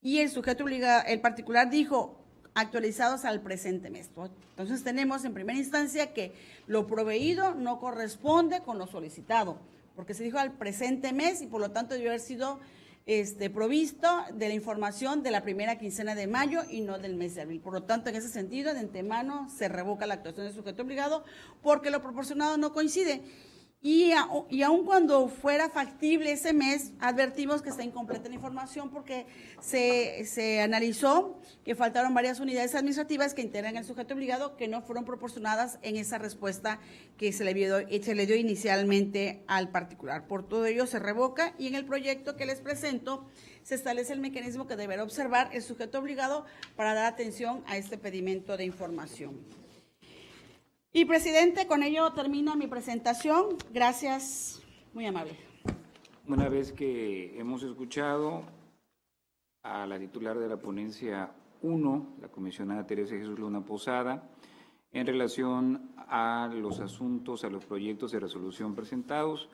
Y el sujeto obligado, el particular dijo, actualizados al presente mes. Entonces tenemos en primera instancia que lo proveído no corresponde con lo solicitado, porque se dijo al presente mes y por lo tanto debió haber sido provisto de la información de la primera quincena de mayo y no del mes de abril. Por lo tanto, en ese sentido, de antemano se revoca la actuación del sujeto obligado porque lo proporcionado no coincide. Y aun cuando fuera factible ese mes, advertimos que está incompleta la información porque se analizó que faltaron varias unidades administrativas que integran el sujeto obligado que no fueron proporcionadas en esa respuesta que se le dio inicialmente al particular. Por todo ello se revoca y en el proyecto que les presento se establece el mecanismo que deberá observar el sujeto obligado para dar atención a este pedimento de información. Y, presidente, con ello termina mi presentación. Gracias, muy amable. Una vez que hemos escuchado a la titular de la ponencia 1, la comisionada Teresa Jesús Luna Posada, en relación a los asuntos, a los proyectos de resolución presentados,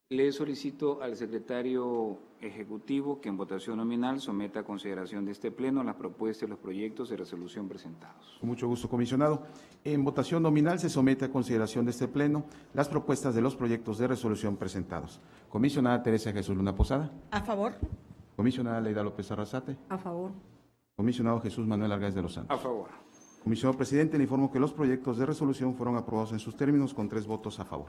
le solicito al secretario ejecutivo que en votación nominal someta a consideración de este pleno las propuestas y los proyectos de resolución presentados. Con mucho gusto, comisionado. En votación nominal se somete a consideración de este pleno las propuestas de los proyectos de resolución presentados. Comisionada Teresa Jesús Luna Posada. A favor. Comisionada Leida López Arrasate. A favor. Comisionado Jesús Manuel Argáez de los Santos. A favor. Comisionado presidente, le informo que los proyectos de resolución fueron aprobados en sus términos con 3 votos a favor.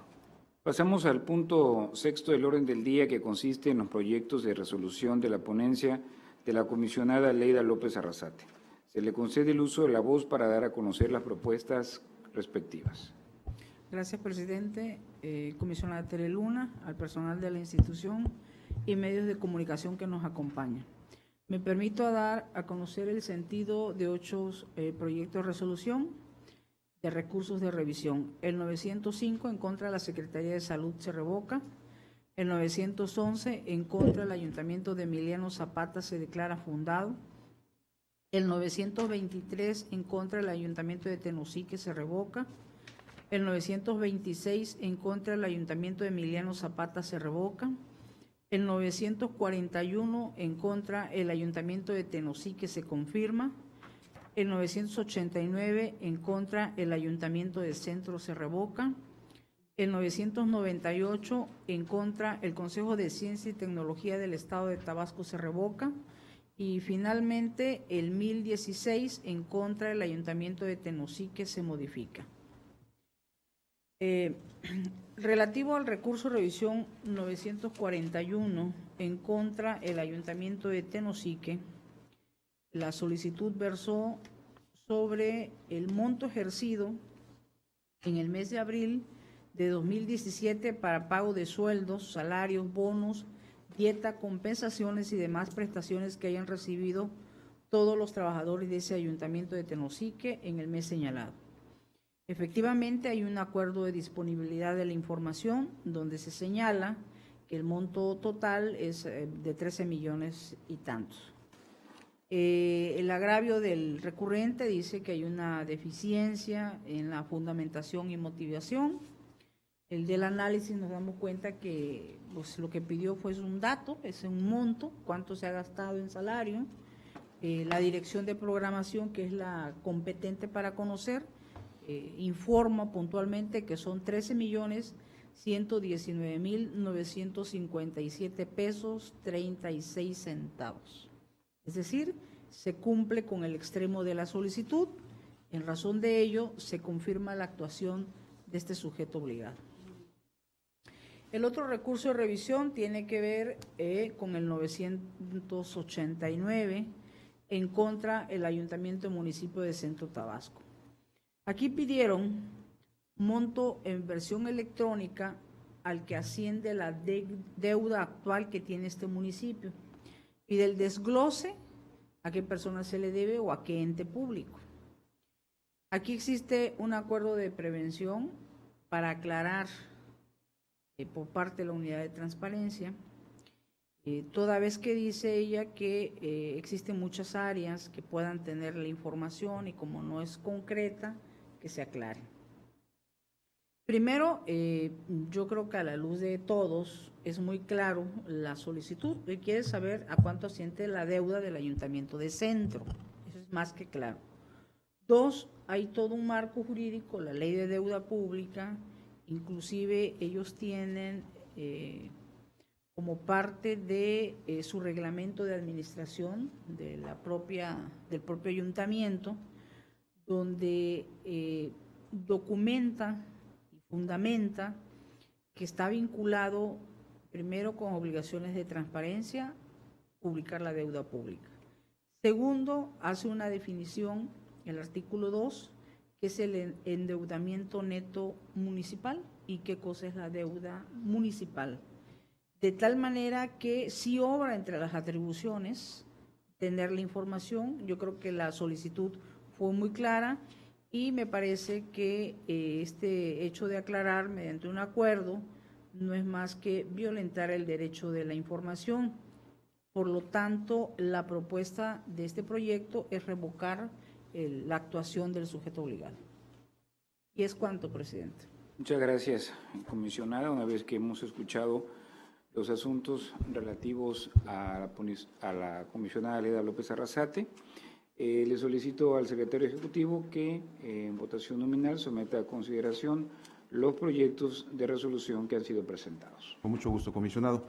Pasamos al punto 6 del orden del día, que consiste en los proyectos de resolución de la ponencia de la comisionada Leida López Arrasate. Se le concede el uso de la voz para dar a conocer las propuestas respectivas. Gracias, presidente. Comisionada Tere Luna, al personal de la institución y medios de comunicación que nos acompañan. Me permito dar a conocer el sentido de 8 proyectos de resolución de recursos de revisión. El 905 en contra de la Secretaría de Salud se revoca. El 911 en contra del Ayuntamiento de Emiliano Zapata se declara fundado. El 923 en contra del Ayuntamiento de Tenosique se revoca. El 926 en contra del Ayuntamiento de Emiliano Zapata se revoca. El 941 en contra del Ayuntamiento de Tenosique se confirma. El 989 en contra el Ayuntamiento de Centro se revoca. El 998 en contra el Consejo de Ciencia y Tecnología del Estado de Tabasco se revoca. Y finalmente el 1016 en contra el Ayuntamiento de Tenosique se modifica. Relativo al recurso de revisión 941 en contra el Ayuntamiento de Tenosique, la solicitud versó sobre el monto ejercido en el mes de abril de 2017 para pago de sueldos, salarios, bonos, dieta, compensaciones y demás prestaciones que hayan recibido todos los trabajadores de ese ayuntamiento de Tenosique en el mes señalado. Efectivamente, hay un acuerdo de disponibilidad de la información donde se señala que el monto total es de 13 millones y tantos. El agravio del recurrente dice que hay una deficiencia en la fundamentación y motivación. El del análisis nos damos cuenta que pues, lo que pidió fue un dato, es un monto, cuánto se ha gastado en salario. La dirección de programación, que es la competente para conocer, informa puntualmente que son 13.119.957 pesos 36 centavos. Es decir, se cumple con el extremo de la solicitud. En razón de ello, se confirma la actuación de este sujeto obligado. El otro recurso de revisión tiene que ver con el 989 en contra del Ayuntamiento y Municipio de Centro Tabasco. Aquí pidieron monto en versión electrónica al que asciende la deuda actual que tiene este municipio y del desglose a qué persona se le debe o a qué ente público. Aquí existe un acuerdo de prevención para aclarar por parte de la unidad de transparencia, toda vez que dice ella que existen muchas áreas que puedan tener la información y como no es concreta, que se aclare. Primero, yo creo que a la luz de todos es muy claro la solicitud. Él quiere saber a cuánto asciende la deuda del Ayuntamiento de Centro. Eso es más que claro. Dos, hay todo un marco jurídico, la Ley de Deuda Pública. Inclusive ellos tienen como parte de su reglamento de administración del propio ayuntamiento, donde documenta y fundamenta que está vinculado primero con obligaciones de transparencia, publicar la deuda pública. Segundo, hace una definición, el artículo 2, qué es el endeudamiento neto municipal y qué cosa es la deuda municipal. De tal manera que si obra entre las atribuciones, tener la información. Yo creo que la solicitud fue muy clara y me parece que este hecho de aclarar mediante un acuerdo no es más que violentar el derecho de la información. Por lo tanto, la propuesta de este proyecto es revocar la actuación del sujeto obligado. Y es cuanto, presidente. Muchas gracias, comisionada. Una vez que hemos escuchado los asuntos relativos a la comisionada Leda López Arrasate, le solicito al secretario ejecutivo que en votación nominal someta a consideración los proyectos de resolución que han sido presentados. Con mucho gusto, comisionado.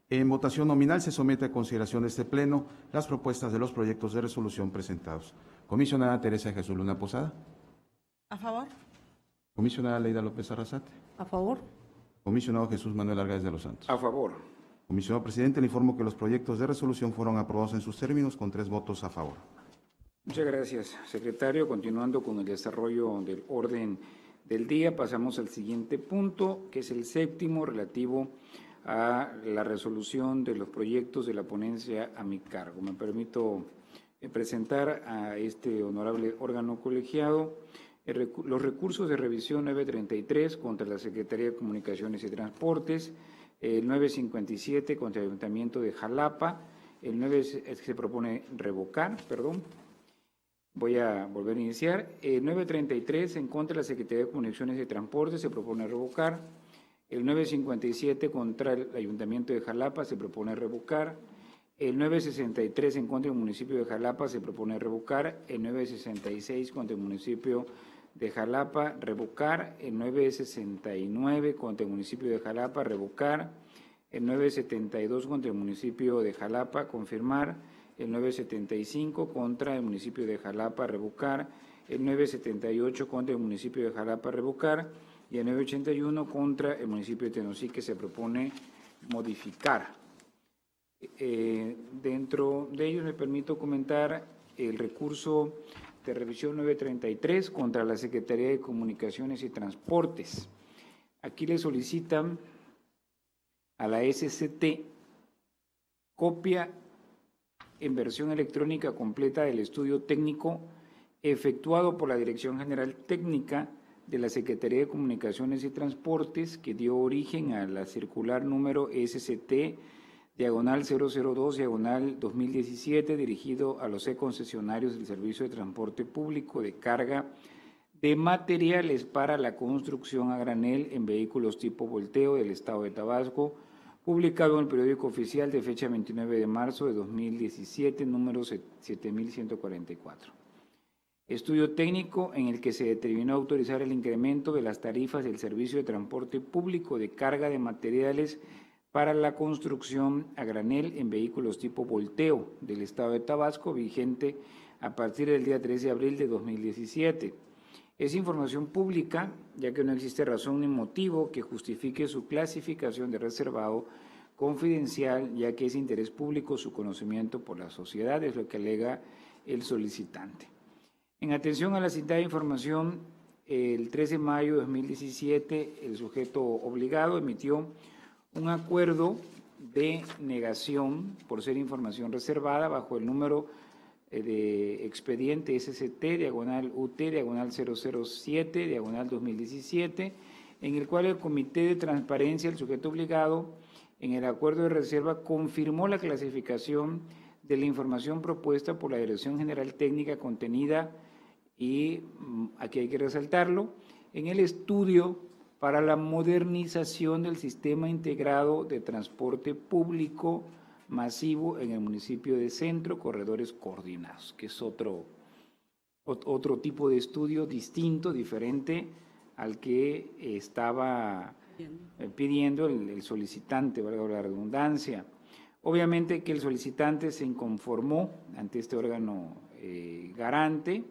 En votación nominal se somete a consideración de este Pleno las propuestas de los proyectos de resolución presentados. Comisionada Teresa Jesús Luna Posada. ¿A favor? Comisionada Leida López Arrasate. ¿A favor? Comisionado Jesús Manuel Argáez de los Santos. A favor. Comisionado presidente, le informo que los proyectos de resolución fueron aprobados en sus términos con 3 votos a favor. Muchas gracias, secretario. Continuando con el desarrollo del orden del día, pasamos al siguiente punto, que es el séptimo, relativo a la resolución de los proyectos de la ponencia a mi cargo. Me permito presentar a este honorable órgano colegiado los recursos de revisión 933 contra la Secretaría de Comunicaciones y Transportes, el 957 contra el Ayuntamiento de Jalapa, el 9 se propone revocar, voy a volver a iniciar, el 933 en contra de la Secretaría de Comunicaciones y Transportes se propone revocar, el 957 contra el Ayuntamiento de Jalapa se propone revocar, el 963 en contra del municipio de Jalapa se propone revocar, el 966 contra el municipio de Jalapa revocar, el 969 contra el municipio de Jalapa revocar, el 972 contra el municipio de Jalapa confirmar, el 975 contra el municipio de Jalapa revocar, el 978 contra el municipio de Jalapa revocar y el 981 contra el municipio de Tenosique se propone modificar. Dentro de ellos me permito comentar el recurso de revisión 933 contra la Secretaría de Comunicaciones y Transportes. Aquí le solicitan a la SCT copia en versión electrónica completa del estudio técnico efectuado por la Dirección General Técnica de la Secretaría de Comunicaciones y Transportes que dio origen a la circular número SCT diagonal 002, diagonal 2017, dirigido a los concesionarios del Servicio de Transporte Público de Carga de Materiales para la Construcción a Granel en Vehículos tipo Volteo del Estado de Tabasco, publicado en el Periódico Oficial de fecha 29 de marzo de 2017, número 7144. Estudio técnico en el que se determinó autorizar el incremento de las tarifas del Servicio de Transporte Público de Carga de Materiales para la Construcción a Granel en Vehículos tipo Volteo del Estado de Tabasco, vigente a partir del día 3 de abril de 2017. Es información pública, ya que no existe razón ni motivo que justifique su clasificación de reservado confidencial, ya que es interés público su conocimiento por la sociedad, es lo que alega el solicitante. En atención a la citada información, el 13 de mayo de 2017, el sujeto obligado emitió un acuerdo de negación por ser información reservada bajo el número de expediente SCT, diagonal UT, diagonal 007, diagonal 2017, en el cual el Comité de Transparencia, el sujeto obligado, en el acuerdo de reserva, confirmó la clasificación de la información propuesta por la Dirección General Técnica contenida, y aquí hay que resaltarlo, en el estudio para la modernización del Sistema Integrado de Transporte Público Masivo en el municipio de Centro, Corredores Coordinados, que es otro tipo de estudio distinto, diferente al que estaba pidiendo el solicitante, valga la redundancia. Obviamente que el solicitante se inconformó ante este órgano garante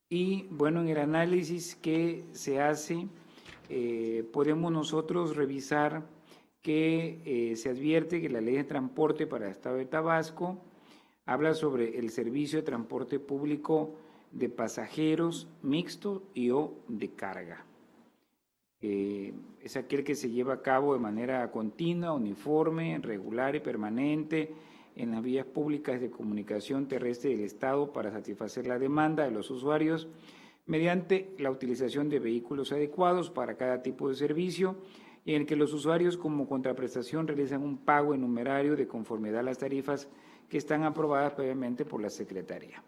y, bueno, en el análisis que se hace, podemos nosotros revisar que se advierte que la Ley de Transporte para el Estado de Tabasco habla sobre el servicio de transporte público de pasajeros mixto y o de carga. Es aquel que se lleva a cabo de manera continua, uniforme, regular y permanente en las vías públicas de comunicación terrestre del Estado para satisfacer la demanda de los usuarios mediante la utilización de vehículos adecuados para cada tipo de servicio, y en el que los usuarios como contraprestación realizan un pago en numerario de conformidad a las tarifas que están aprobadas previamente por la Secretaría.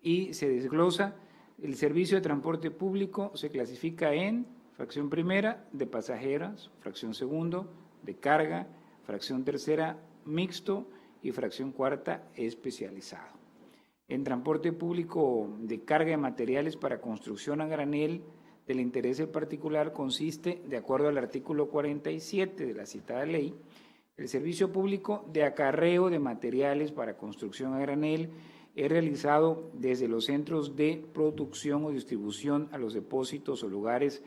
Y se desglosa, el servicio de transporte público se clasifica en fracción primera de pasajeros, fracción segundo de carga, fracción tercera mixto y fracción cuarta especializado. En transporte público de carga de materiales para construcción a granel del interés del particular consiste, de acuerdo al artículo 47 de la citada ley, el servicio público de acarreo de materiales para construcción a granel es realizado desde los centros de producción o distribución a los depósitos o lugares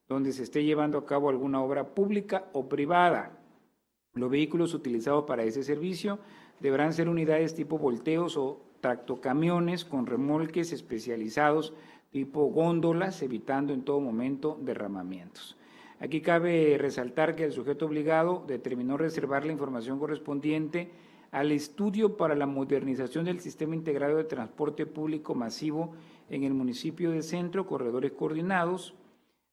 donde se esté llevando a cabo alguna obra pública o privada. Los vehículos utilizados para ese servicio deberán ser unidades tipo volteos o tractocamiones con remolques especializados tipo góndolas, evitando en todo momento derramamientos. Aquí cabe resaltar que el sujeto obligado determinó reservar la información correspondiente al estudio para la modernización del Sistema Integrado de Transporte Público Masivo en el municipio de Centro, Corredores Coordinados,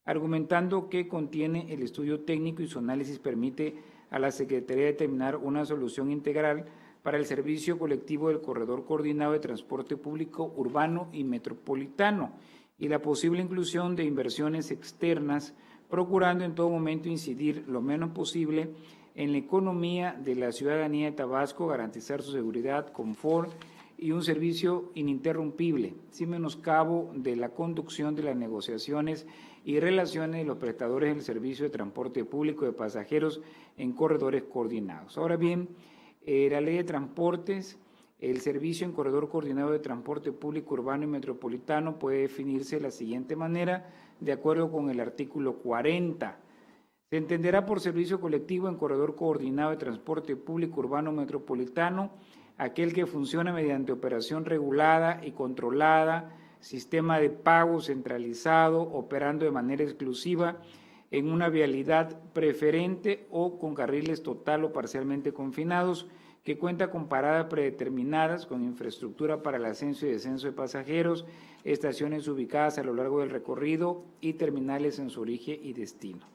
argumentando que contiene el estudio técnico y su análisis permite a la Secretaría determinar una solución integral para el servicio colectivo del Corredor Coordinado de Transporte Público Urbano y Metropolitano y la posible inclusión de inversiones externas, procurando en todo momento incidir lo menos posible en la economía de la ciudadanía de Tabasco, garantizar su seguridad, confort y un servicio ininterrumpible, sin menoscabo de la conducción de las negociaciones y relaciones de los prestadores del servicio de transporte público de pasajeros en corredores coordinados. Ahora bien, la Ley de Transportes, el servicio en corredor coordinado de transporte público urbano y metropolitano puede definirse de la siguiente manera, de acuerdo con el artículo 40. Se entenderá por servicio colectivo en corredor coordinado de transporte público urbano metropolitano aquel que funciona mediante operación regulada y controlada, sistema de pago centralizado, operando de manera exclusiva en una vialidad preferente o con carriles total o parcialmente confinados, que cuenta con paradas predeterminadas, con infraestructura para el ascenso y descenso de pasajeros, estaciones ubicadas a lo largo del recorrido y terminales en su origen y destino.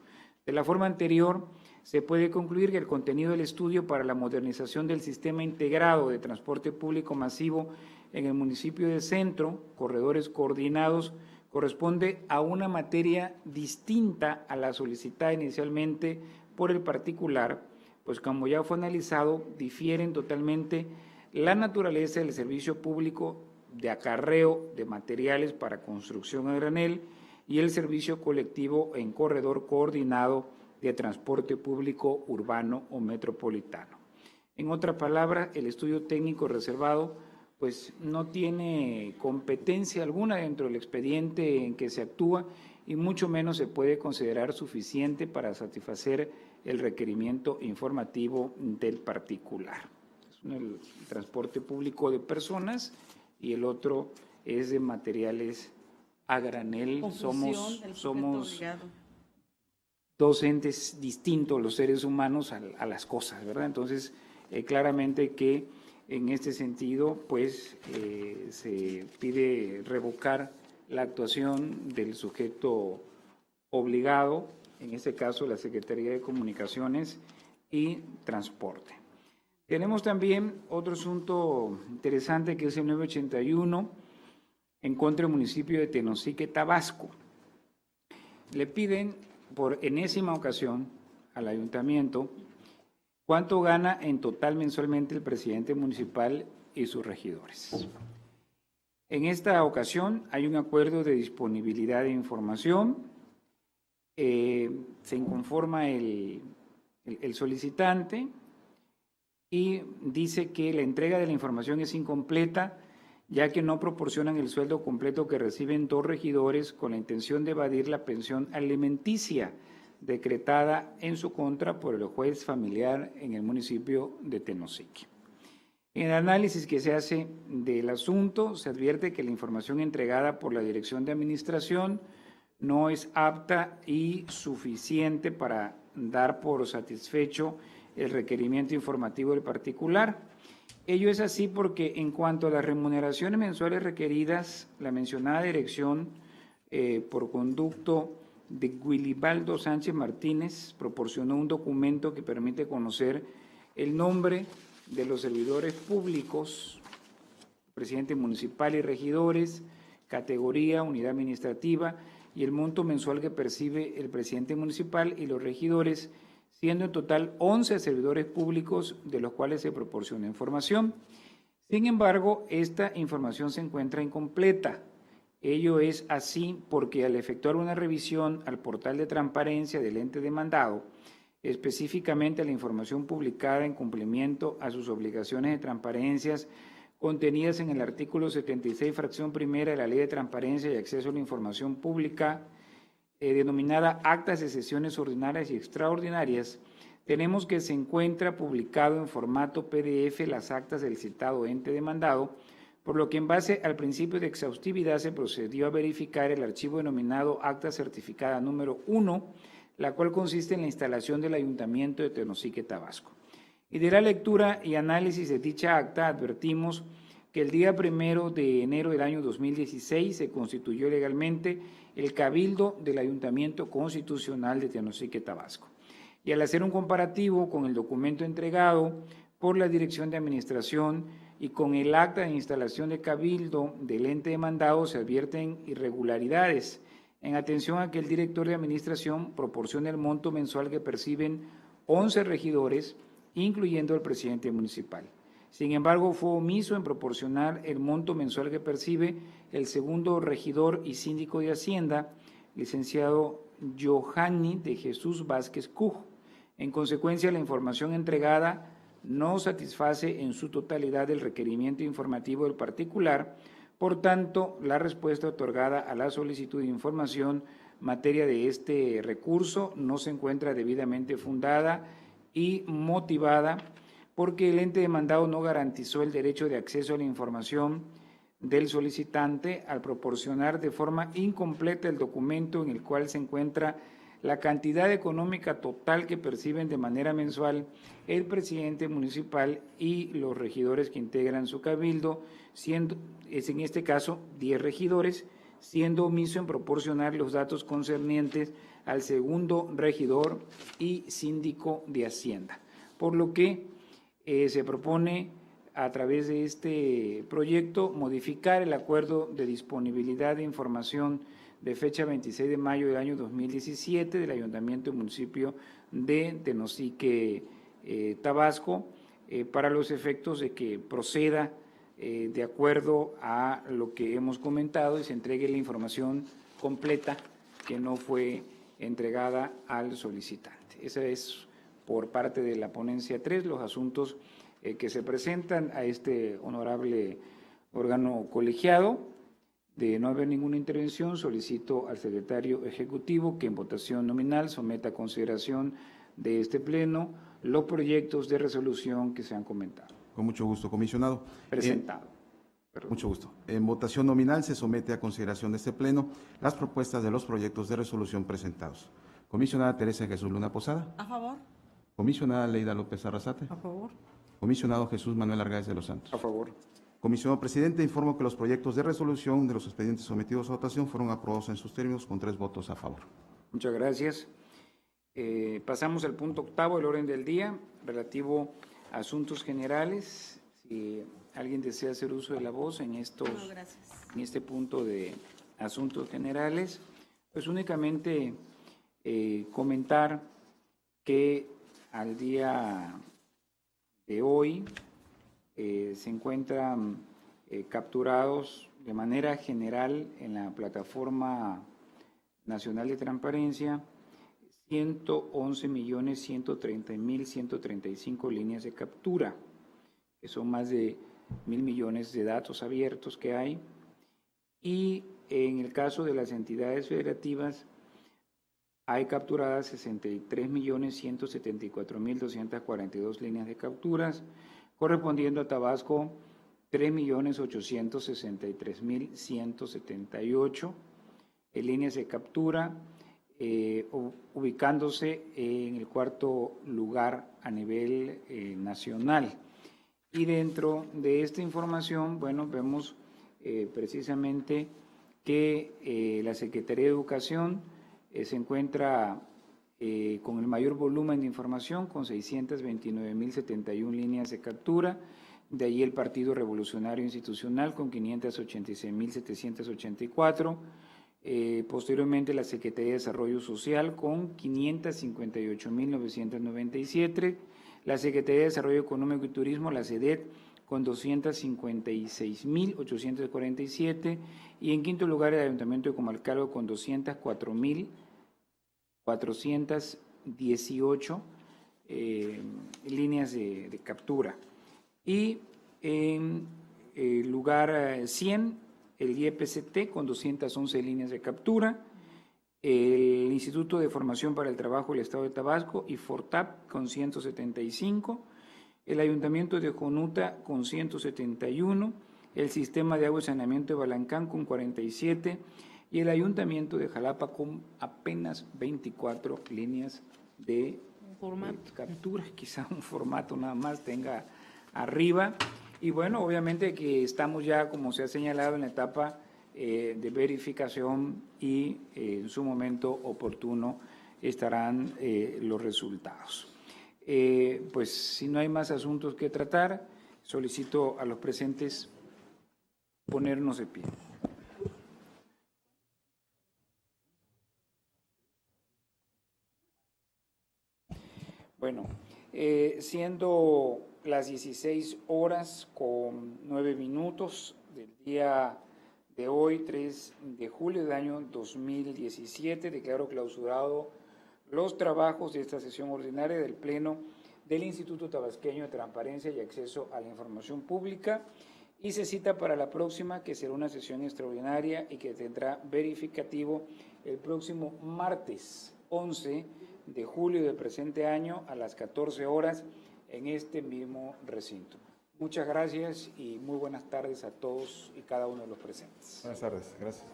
De la forma anterior, se puede concluir que el contenido del estudio para la modernización del sistema integrado de transporte público masivo en el municipio de Centro, corredores coordinados, corresponde a una materia distinta a la solicitada inicialmente por el particular, pues como ya fue analizado, difieren totalmente la naturaleza del servicio público de acarreo de materiales para construcción a granel y el servicio colectivo en corredor coordinado de transporte público urbano o metropolitano. En otras palabras, el estudio técnico reservado pues no tiene competencia alguna dentro del expediente en que se actúa y mucho menos se puede considerar suficiente para satisfacer el requerimiento informativo del particular. Es uno el transporte público de personas y el otro es de materiales a granel. Somos dos entes distintos, los seres humanos, a las cosas, ¿verdad? Entonces, claramente que en este sentido, pues, se pide revocar la actuación del sujeto obligado, en este caso la Secretaría de Comunicaciones y Transporte. Tenemos también otro asunto interesante que es el 981 en contra del municipio de Tenosique, Tabasco. Le piden por enésima ocasión al ayuntamiento cuánto gana en total mensualmente el presidente municipal y sus regidores. En esta ocasión hay un acuerdo de disponibilidad de información, se inconforma el solicitante y dice que la entrega de la información es incompleta ya que no proporcionan el sueldo completo que reciben dos regidores con la intención de evadir la pensión alimenticia decretada en su contra por el juez familiar en el municipio de Tenosique. En el análisis que se hace del asunto, se advierte que la información entregada por la Dirección de Administración no es apta y suficiente para dar por satisfecho el requerimiento informativo del particular. Ello es así porque en cuanto a las remuneraciones mensuales requeridas, la mencionada dirección por conducto de Guilibaldo Sánchez Martínez proporcionó un documento que permite conocer el nombre de los servidores públicos, presidente municipal y regidores, categoría, unidad administrativa y el monto mensual que percibe el presidente municipal y los regidores, siendo en total 11 servidores públicos de los cuales se proporciona información. Sin embargo, esta información se encuentra incompleta. Ello es así porque al efectuar una revisión al portal de transparencia del ente demandado, específicamente la información publicada en cumplimiento a sus obligaciones de transparencias contenidas en el artículo 76, fracción primera de la Ley de Transparencia y Acceso a la Información Pública, denominada Actas de Sesiones Ordinarias y Extraordinarias, tenemos que se encuentra publicado en formato PDF las actas del citado ente demandado, por lo que en base al principio de exhaustividad se procedió a verificar el archivo denominado Acta Certificada número 1, la cual consiste en la instalación del Ayuntamiento de Tenosique, Tabasco. Y de la lectura y análisis de dicha acta advertimos que el día 1 de enero del año 2016 se constituyó legalmente el Cabildo del Ayuntamiento Constitucional de Tenosique, Tabasco. Y al hacer un comparativo con el documento entregado por la Dirección de Administración y con el acta de instalación de Cabildo del ente demandado, se advierten irregularidades en atención a que el director de Administración proporciona el monto mensual que perciben 11 regidores, incluyendo el presidente municipal. Sin embargo, fue omiso en proporcionar el monto mensual que percibe el segundo regidor y síndico de Hacienda, licenciado Johanny de Jesús Vázquez Cujo. En consecuencia, la información entregada no satisface en su totalidad el requerimiento informativo del particular. Por tanto, la respuesta otorgada a la solicitud de información materia de este recurso no se encuentra debidamente fundada y motivada porque el ente demandado no garantizó el derecho de acceso a la información del solicitante al proporcionar de forma incompleta el documento en el cual se encuentra la cantidad económica total que perciben de manera mensual el presidente municipal y los regidores que integran su cabildo, siendo, en este caso, 10 regidores, siendo omiso en proporcionar los datos concernientes al segundo regidor y síndico de Hacienda. Por lo que se propone a través de este proyecto modificar el acuerdo de disponibilidad de información de fecha 26 de mayo del año 2017 del Ayuntamiento y Municipio de Tenosique, Tabasco, para los efectos de que proceda de acuerdo a lo que hemos comentado y se entregue la información completa que no fue entregada al solicitante. Esa es por parte de la ponencia 3 los asuntos que se presentan a este honorable órgano colegiado. De no haber ninguna intervención, solicito al secretario ejecutivo que en votación nominal someta a consideración de este pleno los proyectos de resolución que se han comentado. Con mucho gusto, comisionado. Presentado. Mucho gusto. En votación nominal se somete a consideración de este pleno las propuestas de los proyectos de resolución presentados. Comisionada Teresa Jesús Luna Posada. A favor. Comisionada Leida López Arrasate. A favor. Comisionado Jesús Manuel Argáez de los Santos. A favor. Comisionado Presidente, informo que los proyectos de resolución de los expedientes sometidos a votación fueron aprobados en sus términos con 3 votos a favor. Muchas gracias. Pasamos al punto 8º del orden del día, relativo a asuntos generales. Si alguien desea hacer uso de la voz en este punto de asuntos generales, pues únicamente comentar que al día de hoy se encuentran capturados de manera general en la Plataforma Nacional de Transparencia 111.130.135 líneas de captura, que son más de 1.000 millones de datos abiertos que hay. Y en el caso de las entidades federativas, hay capturadas 63.174.242 líneas de capturas, correspondiendo a Tabasco 3.863.178 líneas de captura, ubicándose en el 4º lugar a nivel nacional. Y dentro de esta información, bueno, vemos precisamente que la Secretaría de Educación se encuentra con el mayor volumen de información, con 629.071 líneas de captura. De ahí el Partido Revolucionario Institucional con 586.784. Posteriormente la Secretaría de Desarrollo Social con 558.997. La Secretaría de Desarrollo Económico y Turismo, la SEDET, con 256.847. Y en quinto lugar el Ayuntamiento de Comalcalco con 204.418 líneas de captura. Y en el lugar 100, el IEPCT con 211 líneas de captura, el Instituto de Formación para el Trabajo del Estado de Tabasco y FORTAP con 175, el Ayuntamiento de Jonuta con 171, el Sistema de Agua y Saneamiento de Balancán con 47 y el Ayuntamiento de Jalapa con apenas 24 líneas de captura, quizá un formato nada más tenga arriba. Y bueno, obviamente que estamos ya, como se ha señalado, en la etapa de verificación y en su momento oportuno estarán los resultados. Pues si no hay más asuntos que tratar, solicito a los presentes ponernos de pie. Bueno, siendo las 16 horas con 9 minutos del día de hoy, 3 de julio del año 2017, declaro clausurado los trabajos de esta sesión ordinaria del Pleno del Instituto Tabasqueño de Transparencia y Acceso a la Información Pública y se cita para la próxima, que será una sesión extraordinaria y que tendrá verificativo el próximo martes 11 de julio del presente año a las 14 horas en este mismo recinto. Muchas gracias y muy buenas tardes a todos y cada uno de los presentes. Buenas tardes, gracias.